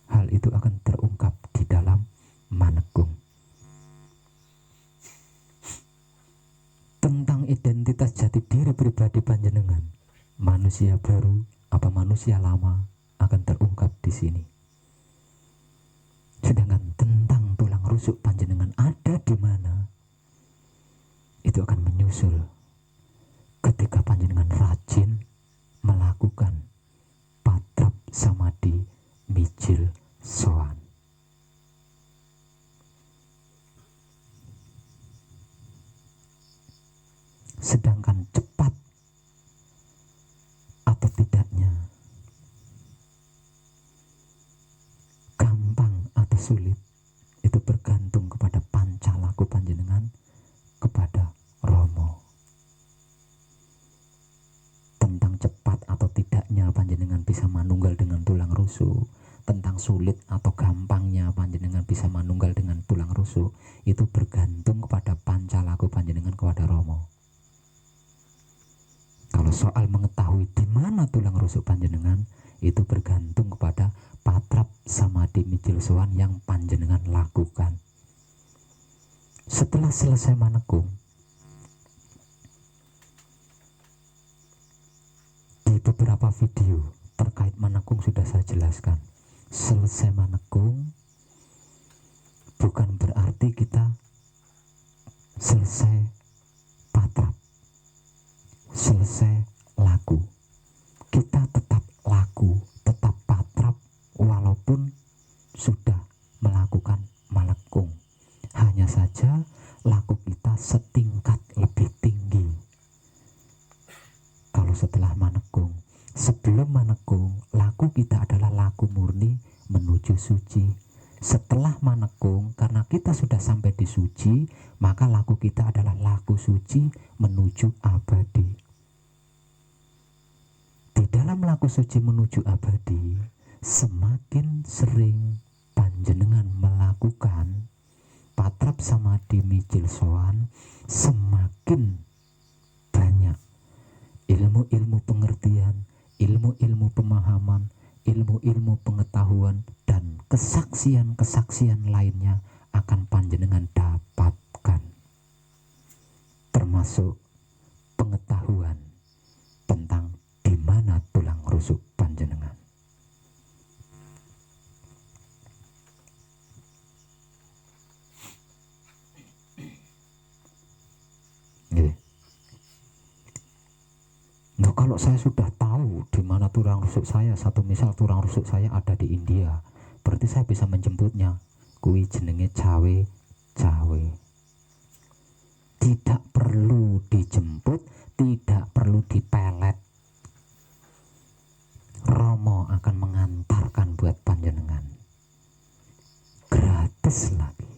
hal itu akan terungkap di dalam Manekung. Tentang identitas jati diri pribadi panjenengan, manusia baru apa manusia lama, akan terungkap di sini. Sedangkan tentang tulang rusuk panjenengan ada di mana, itu akan menyusul ketika panjenengan rajin melakukan patrap samadhi mijil sowan. Sedangkan cepat atau tidaknya, gampang atau sulit, itu bergantung kepada pancalaku panjenengan kepada Rama. Tentang cepat atau tidaknya panjenengan bisa manunggal dengan tulang rusuk, tentang sulit atau gampangnya panjenengan bisa manunggal dengan tulang rusuk, itu bergantung kepada pancalaku panjenengan kepada Rama. Kalau soal mengetahui di mana tulang rusuk panjenengan, itu bergantung kepada patrap samadhi mijil sowan yang panjenengan lakukan. Setelah selesai Manekung, di beberapa video terkait Manekung sudah saya jelaskan. Selesai Manekung bukan berarti kita selesai selesai laku. Kita tetap laku, tetap patrap walaupun sudah melakukan manekung. Hanya saja laku kita setingkat lebih tinggi. Kalau setelah manekung, sebelum manekung, laku kita adalah laku murni menuju suci. Setelah manekung, karena kita sudah sampai di suci, maka laku kita adalah laku suci menuju abadi. Di dalam laku suci menuju abadi, semakin sering panjenengan melakukan patrap samadhi mijil sowan, semakin banyak ilmu-ilmu pengertian, ilmu-ilmu pemahaman, ilmu-ilmu pengetahuan, dan kesaksian-kesaksian lainnya akan panjenengan dapatkan, termasuk pengetahuan tentang di mana tulang rusuk panjenengan. Nah, kalau saya sudah tahu di mana tulang rusuk saya, satu misal tulang rusuk saya ada di India, berarti saya bisa menjemputnya. Kui jenenge cawe. Tidak perlu dijemput, tidak perlu dipelet. Romo akan mengantarkan buat panjenengan. Gratis lagi.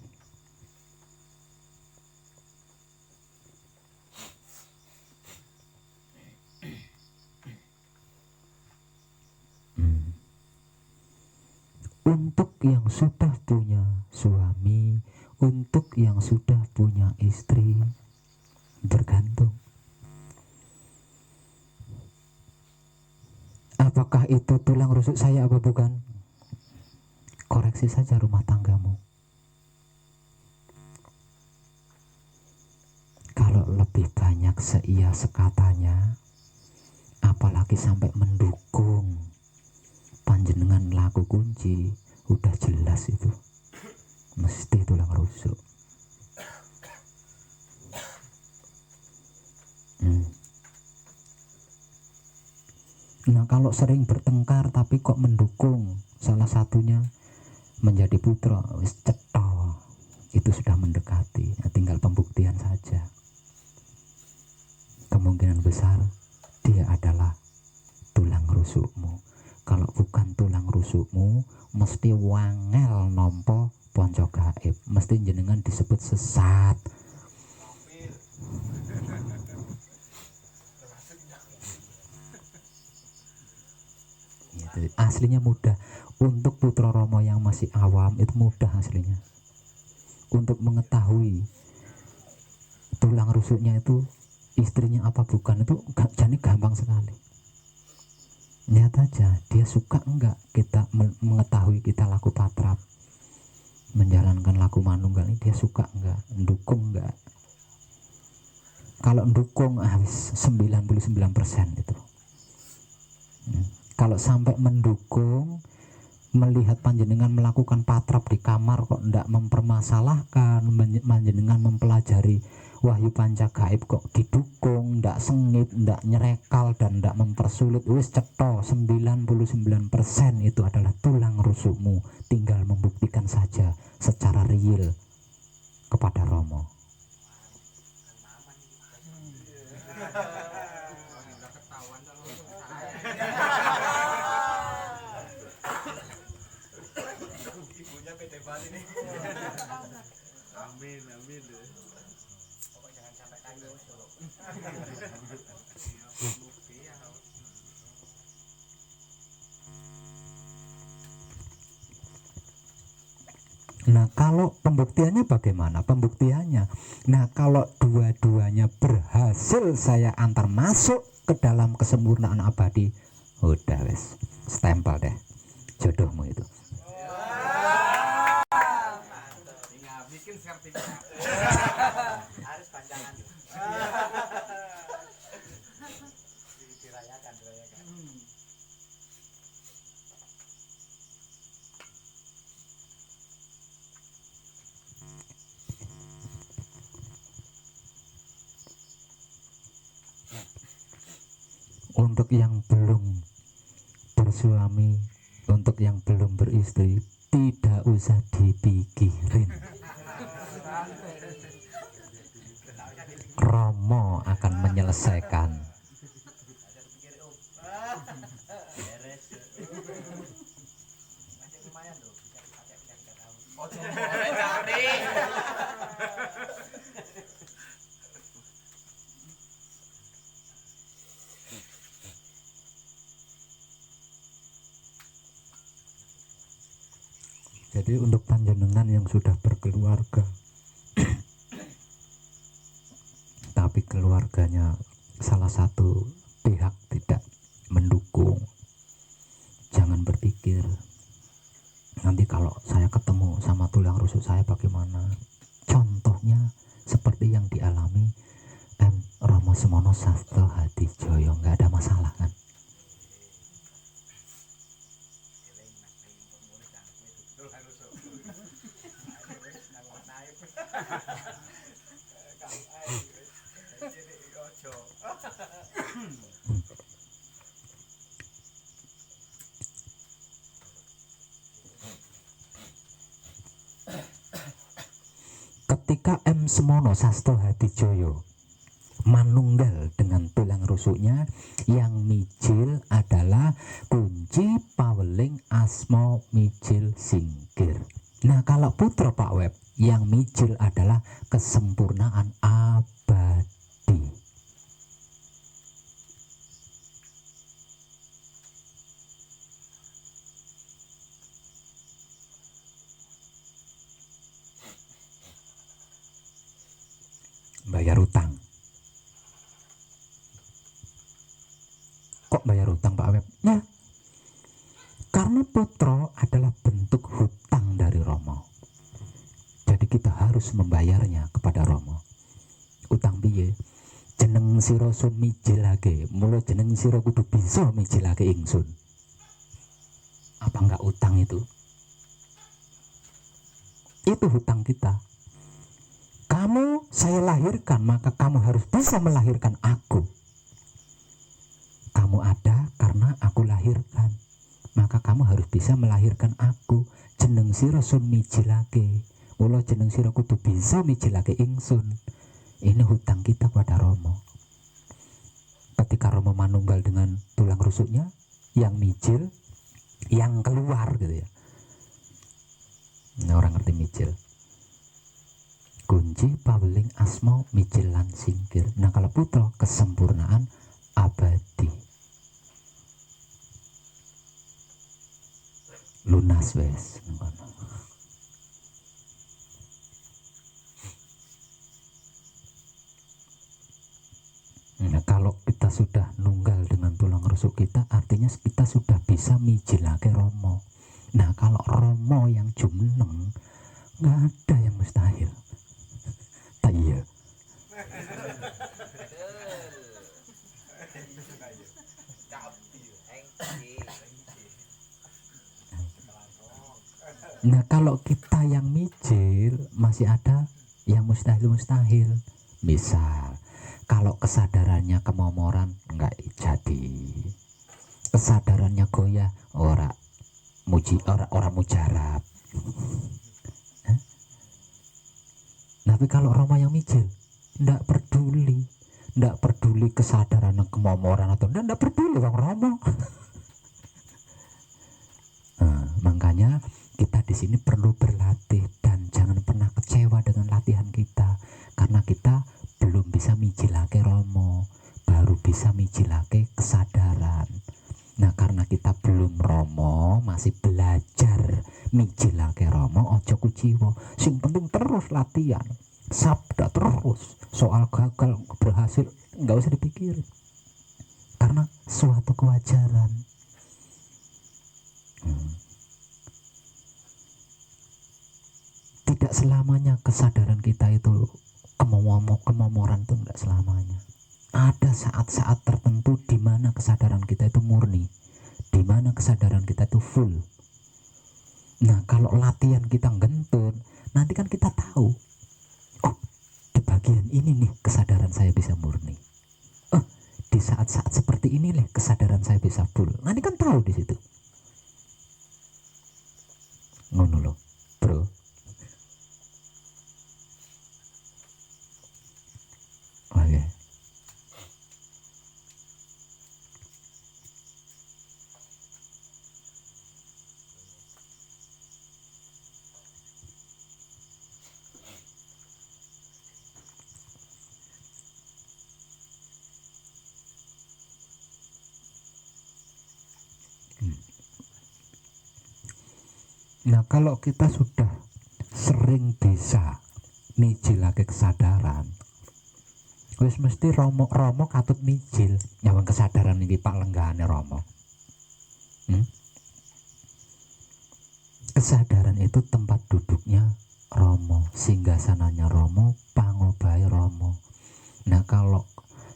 Untuk yang sudah punya suami, untuk yang sudah punya istri, bergantung. Apakah itu tulang rusuk saya apa bukan? Koreksi saja rumah tanggamu. Kalau lebih banyak seia sekatanya, apalagi sampai mendukung panjenengan laku kunci, udah jelas itu mesti tulang rusuk. Nah, kalau sering bertengkar tapi kok mendukung salah satunya menjadi putra, wis cetha, itu sudah mendekati. Nah, tinggal pembuktian saja. Kemungkinan besar dia adalah tulang rusukmu. Kalau bukan tulang rusukmu, mesti wangel nompo ponco gaib, mesti jenengan disebut sesat. Gitu. Aslinya mudah. Untuk putra Romo yang masih awam itu mudah aslinya. Untuk mengetahui tulang rusuknya itu istrinya apa bukan, itu jadi gampang sekali. Lihat aja dia suka enggak kita mengetahui kita laku patrap, menjalankan laku manunggal ini, dia suka enggak, mendukung enggak. Kalau mendukung habis 99% itu. Kalau sampai mendukung, melihat panjenengan melakukan patrap di kamar kok ndak mempermasalahkan, panjenengan mempelajari wahyu panca gaib kok didukung, ndak sengit, ndak nyerekal, dan ndak mempersulit, wis cetha 99% itu adalah tulang rusukmu. Tinggal membuktikan saja secara real kepada Romo. Amin. Pokoknya jangan sampai tanggung. Nah, kalau pembuktiannya bagaimana? Pembuktiannya, nah kalau dua-duanya berhasil saya antar masuk ke dalam kesempurnaan abadi, udah wes, stempel deh jodohmu itu. Tinggal bikin sertifikat. Harus panjangan. Dirayakan. untuk yang belum bersuami, untuk yang belum beristri, tidak usah dipikirin. Romo akan menyelesaikan. Jadi untuk panjenengan yang sudah berkeluarga tapi keluarganya salah satu pihak tidak mendukung, jangan berpikir nanti kalau saya ketemu sama tulang rusuk saya bagaimana. Contohnya seperti yang dialami Romo Semono Sastro Hadijoyo, nggak ada masalah kan. Ketika Semono Sastro Hadijoyo manunggal dengan tulang rusuknya, yang mijil adalah kunci paweling asmo mijil singkir. Nah kalau putra Pak Web, yang mijil adalah kesempurnaan abadi. Bayar utang. Kok bayar utang Pak Web? Ya, karena putra adalah bentuk hutang dari Romo. Jadi kita harus membayarnya kepada Romo. Utang piye? Jeneng sira sun mijilake, mula jeneng sira kudu bisa mijilake ingsun. Apa enggak utang itu? Itu hutang kita. Kamu saya lahirkan, maka kamu harus bisa melahirkan aku. Kamu ada karena aku lahirkan, maka kamu harus bisa melahirkan aku. Jeneng sira sun mijilake, mula jeneng sira kudu bisa mijilake ingsun. Ini hutang kita pada Romo. Ketika Romo manunggal dengan tulang rusuknya, yang mijil, yang keluar gitu ya. Nah, orang ngerti mijil. Kunci paweling asmo mijil lan singkir. Nah kalau putra kesempurnaan abadi. Lunas wes. Nah kalau kita sudah nunggal dengan tulang rusuk kita, artinya kita sudah bisa mijilake Romo. Nah kalau Romo yang jumeneng, nggak ada yang mustahil. Tak iya. Nah kalau kita yang mijil masih ada yang mustahil. Misal kalau kesadarannya kemomoran nggak jadi, kesadarannya goyah ora mujarab. Tapi kalau Romo yang mijil ndak peduli kesadaran kemomoran atau ndak peduli Bang Romo. Nah, makanya kita di sini perlu berlatih dan jangan pernah kecewa dengan latihan kita, karena kita belum bisa mijilake Romo, baru bisa mijilake kesadaran. Nah karena kita belum Romo, masih belajar mijilake Romo, ojo kuciwo. Sing penting terus latihan, sabda terus. Soal gagal berhasil nggak usah dipikirin, karena suatu kewajaran. Tidak selamanya kesadaran kita itu kemomoran itu enggak selamanya. Ada saat-saat tertentu di mana kesadaran kita itu murni, di mana kesadaran kita itu full. Nah kalau latihan kita gentun, nanti kan kita tahu, oh di bagian ini nih kesadaran saya bisa murni, oh di di saat-saat seperti ini nih kesadaran saya bisa full. Nanti kan tahu di situ. Ngono loh, bro. Oke. Nah, kalau kita sudah sering bisa mijilake kesadaran, wis mesti romo katut mijil nyawang kesadaran iki Pak lenggahane Romo. Kesadaran itu tempat duduknya Romo, singgasananya Romo, pangobahe Romo. Nah, kalau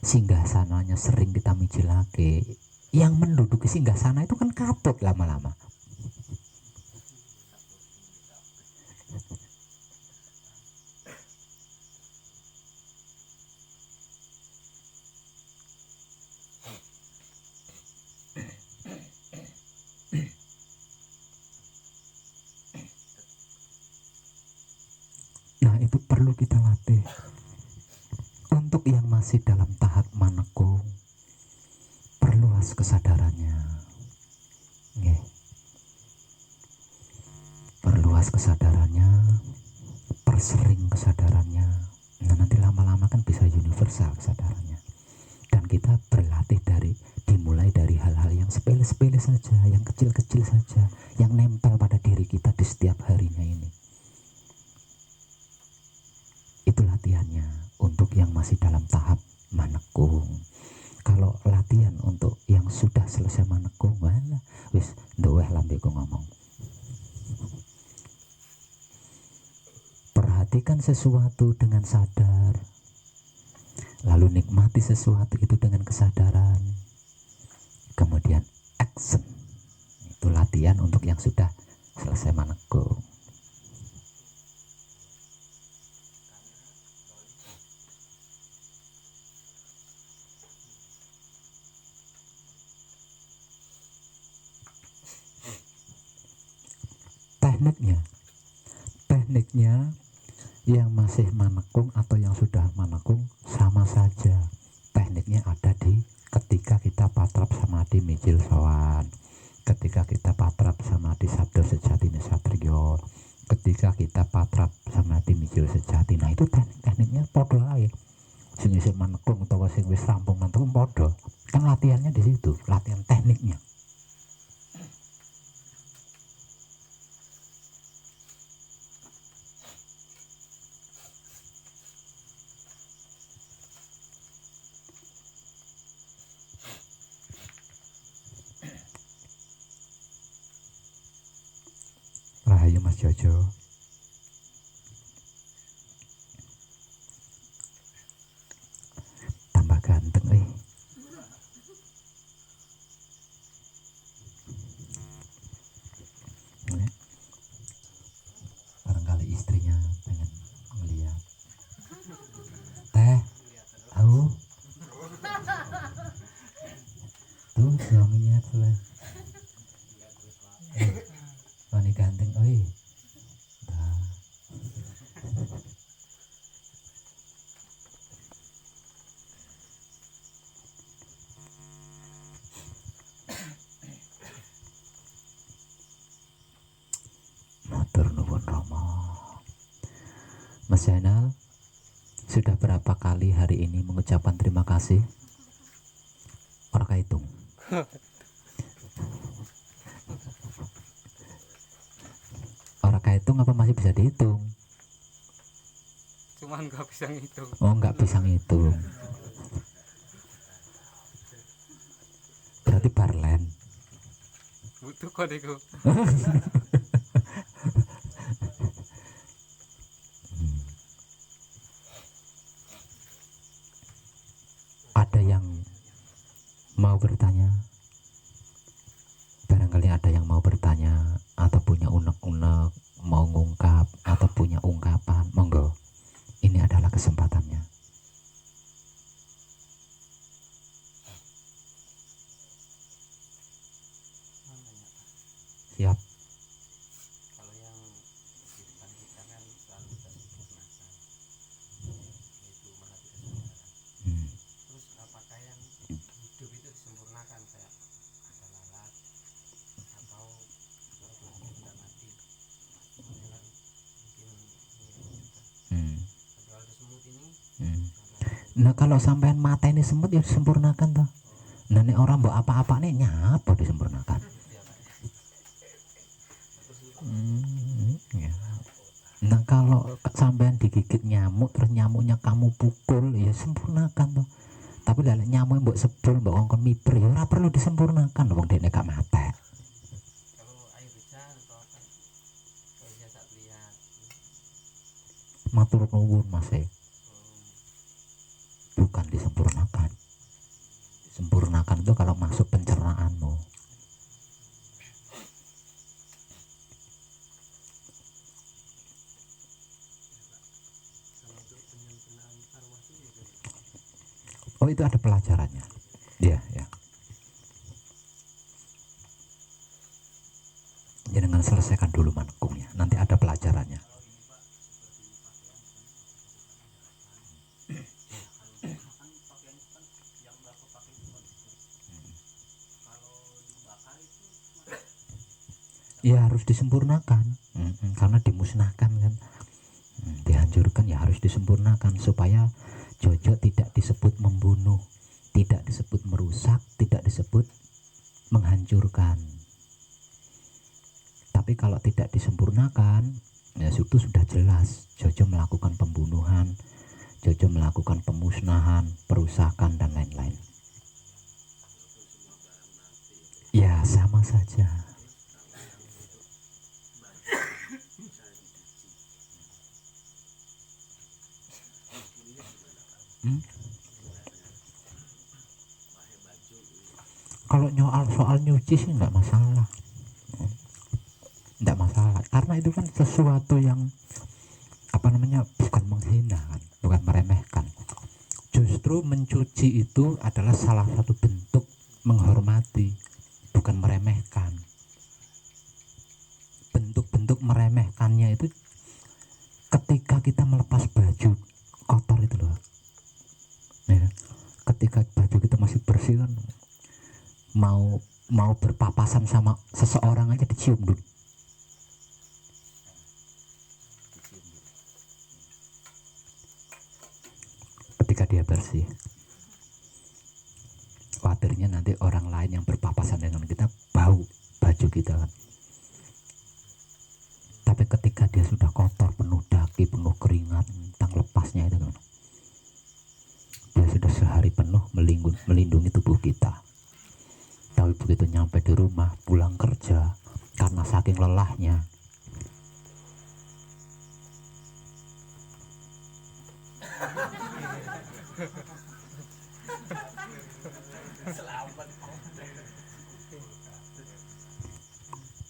singgasananya sering kita mijilake, yang menduduki singgasana itu kan katut lama-lama. Nah, itu perlu kita latih. Untuk yang masih dalam tahap manekung, perluas kesadarannya. Nggih. Perluas kesadarannya, persering kesadarannya. Nah, nanti lama-lama kan bisa universal kesadarannya. Dan kita berlatih dimulai dari hal-hal yang sepele-sepele saja, yang kecil-kecil saja, yang nempel pada diri kita di setiap harinya ini. Itu latihannya untuk yang masih dalam tahap manekung. Kalau latihan untuk yang sudah selesai manekung, walah wis ndoweh lambeku ngomong. Perhatikan sesuatu dengan sadar, lalu nikmati sesuatu itu dengan kesadaran, kemudian action. Itu latihan untuk yang sudah selesai manekung. Tekniknya yang masih manekung atau yang sudah manekung sama saja. Tekniknya ada di ketika kita patrap samadhi mijil sowan, ketika kita patrap samadhi sabdo sejati nisatrio, ketika kita patrap samadhi mijil sejati. Nah, itu tekniknya podo ae. Sing isih manekung utawa sing wis rampung manekung podo. Kan latihannya di situ, latihan tekniknya. Rahayu Mas Jojo. Tambah ganteng barangkali istrinya pengen ngeliat. Teh, tahu? Tuh suaminya tuh. Wani ganteng, oi. Matur nuwun Rama. Mas Zainal, sudah berapa kali hari ini mengucapkan terima kasih? Orang kahitung. Orang kahitung apa masih bisa dihitung? Cuman nggak bisa ngitung. Oh, nggak bisa ngitung. Berarti barlen. Butuh kodeko. Ada yang mau bertanya? Barangkali ada yang mau bertanya atau punya unek-unek, mau ngungkap atau punya ungkapan, monggo. Ini adalah kesempatannya. Nah kalau sampean mateni semut ya disempurnakan toh. Nah nek orang mbok apa-apa nih nyapa disempurnakan. Ya. Nah kalau sampean digigit nyamuk terus nyamuknya kamu pukul ya sempurnakan toh. Tapi lek nyamuk mbok sebul mbok ngongkon miber ya ora perlu disempurnakan wong dekne gak mate. Kalau air hujan atau apa? Kalau biasa lihat. Matur nuwun Mas. Bukan disempurnakan. Disempurnakan itu kalau masuk pencernaanmu. Oh itu ada pelajarannya. Iya ya. Jangan selesaikan dulu manekungnya. Nanti ada pelajarannya. Ya harus disempurnakan. Karena dimusnahkan kan. Dihancurkan ya harus disempurnakan supaya Jojo tidak disebut membunuh, tidak disebut merusak, tidak disebut menghancurkan. Tapi kalau tidak disempurnakan, ya itu sudah jelas Jojo melakukan pembunuhan, Jojo melakukan pemusnahan, perusakan dan lain-lain. Ya sama saja. Kalau soal nyuci sih nggak masalah, nggak masalah karena itu kan sesuatu yang apa namanya bukan menghina kan, bukan meremehkan. Justru mencuci itu adalah salah satu bentuk menghormati, bukan meremehkan. Bentuk-bentuk meremehkannya itu ketika kita melepas baju kotor itu loh ya, ketika baju kita masih bersih kan mau berpapasan sama seseorang aja dicium dulu. Ketika dia bersih, khawatirnya nanti orang lain yang berpapasan dengan kita bau baju kita kan. Tapi ketika dia sudah kotor, penuh daki, penuh keringat, tentang lepasnya itu kan, dia sudah sehari penuh melindungi tubuh kita. Tapi begitu nyampe di rumah, pulang kerja, karena saking lelahnya,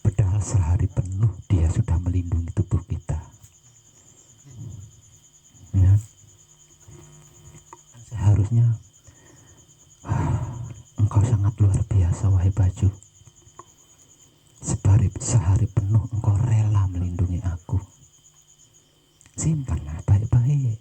padahal sehari penuh dia sudah melindungi tubuh kita ya. Seharusnya engkau sangat luar biasa wahai baju. Sehari penuh engkau rela melindungi aku. Simpanlah baik-baik.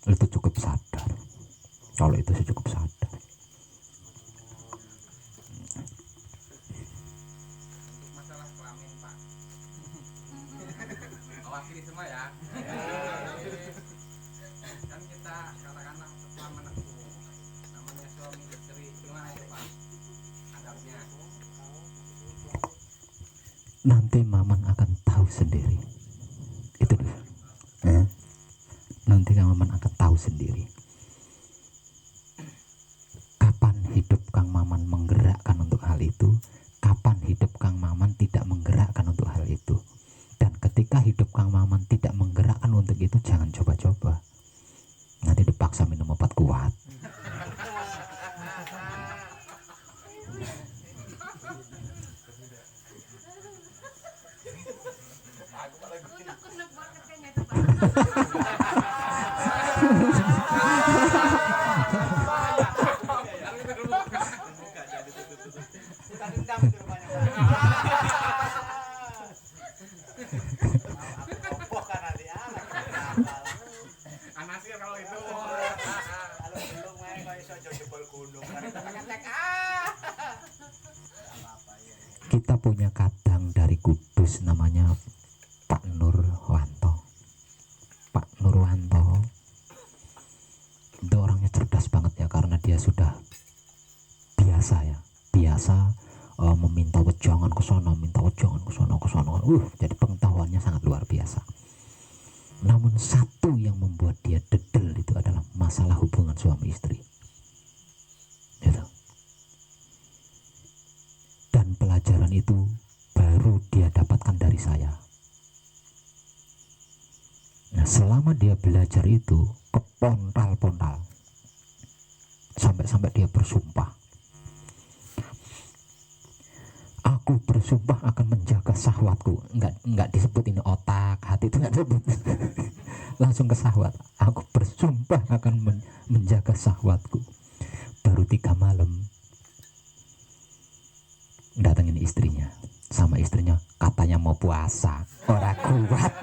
Itu cukup sadar. Kalau itu sih cukup sadar. Untuk masalah kelamin Pak, mewakili semua ya. Kan kita katakanlah setelah meneguh namanya suami istri, gimana itu Pak adabnya? Nanti Maman akan tahu sendiri. Itu dulu. Nanti Maman akan tahu sendiri. Kapan hidup Kang Maman menggerakkan untuk hal itu, kapan hidup Kang Maman tidak menggerakkan untuk hal itu. Dan ketika hidup Kang Maman tidak menggerakkan untuk itu, jangan coba-coba. Nanti dipaksa minum obat kuat. Anasir kalau itu. Kalau belum main kok iso jebol gunung. punya kadang dari Kudus namanya Pak Nurwanto. Pak Nurwanto itu orangnya cerdas banget ya, karena dia sudah biasa meminta wejangan ke sana, minta wejangan ke sana, jadi pengetahuannya sangat luar biasa. Namun satu yang membuat dia dedel itu adalah masalah hubungan suami istri. Gitu. Dan pelajaran itu baru dia dapatkan dari saya. Nah, selama dia belajar itu kepontal-pontal, sampai dia bersumpah, aku bersumpah akan menjaga syahwatku. Enggak disebut ini otak, hati itu enggak disebut. Langsung ke syahwat. Aku bersumpah akan menjaga syahwatku. Baru 3 malam datengin istrinya, sama istrinya katanya mau puasa, ora kuat.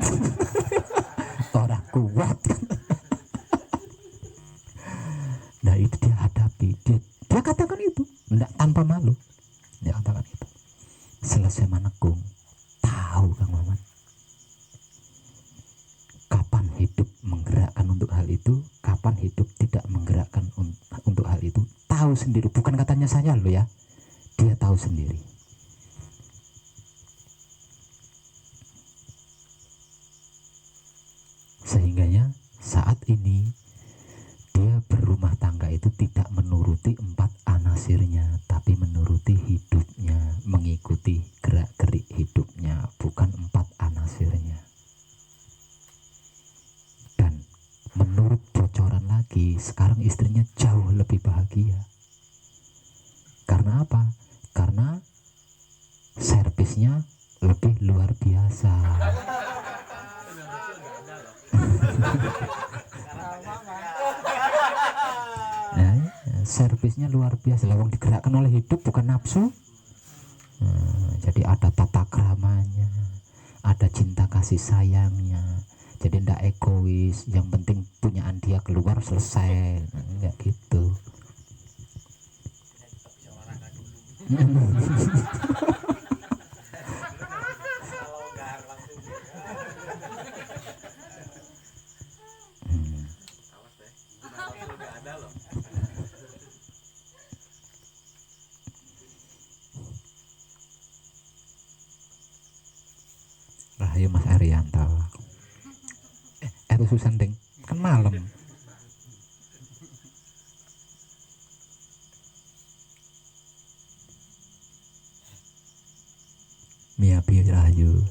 Orang kuat. Nah, itu dia hadapi, dia katakan itu enggak tanpa malu, dia katakan itu. Selesai menekung, tahu Kang Maman kapan hidup menggerakkan untuk hal itu, kapan hidup tidak menggerakkan untuk hal itu, tahu sendiri. Bukan katanya saya loh ya, dia tahu sendiri. Sehingganya saat ini dia berumah tangga itu tidak menuruti 4 anasirnya, tapi menuruti hidupnya, mengikuti gerak-gerik hidupnya, bukan 4 anasirnya. Dan menurut bocoran lagi, sekarang istrinya jauh lebih bahagia. Karena apa? Karena servisnya lebih luar biasa. Nah, servisnya luar biasa. Lawang digerakkan oleh hidup, bukan nafsu. Jadi ada tata keramanya, ada cinta kasih sayangnya. Jadi ndak egois, yang penting punyaan dia keluar selesai. Enggak gitu. Rahayu Mas Arianto. Itu Susan ding, kan malam. Miabi Rahayu.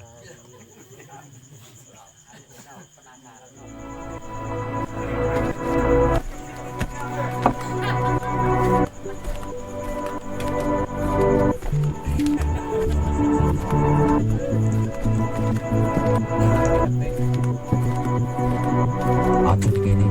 Atur gini.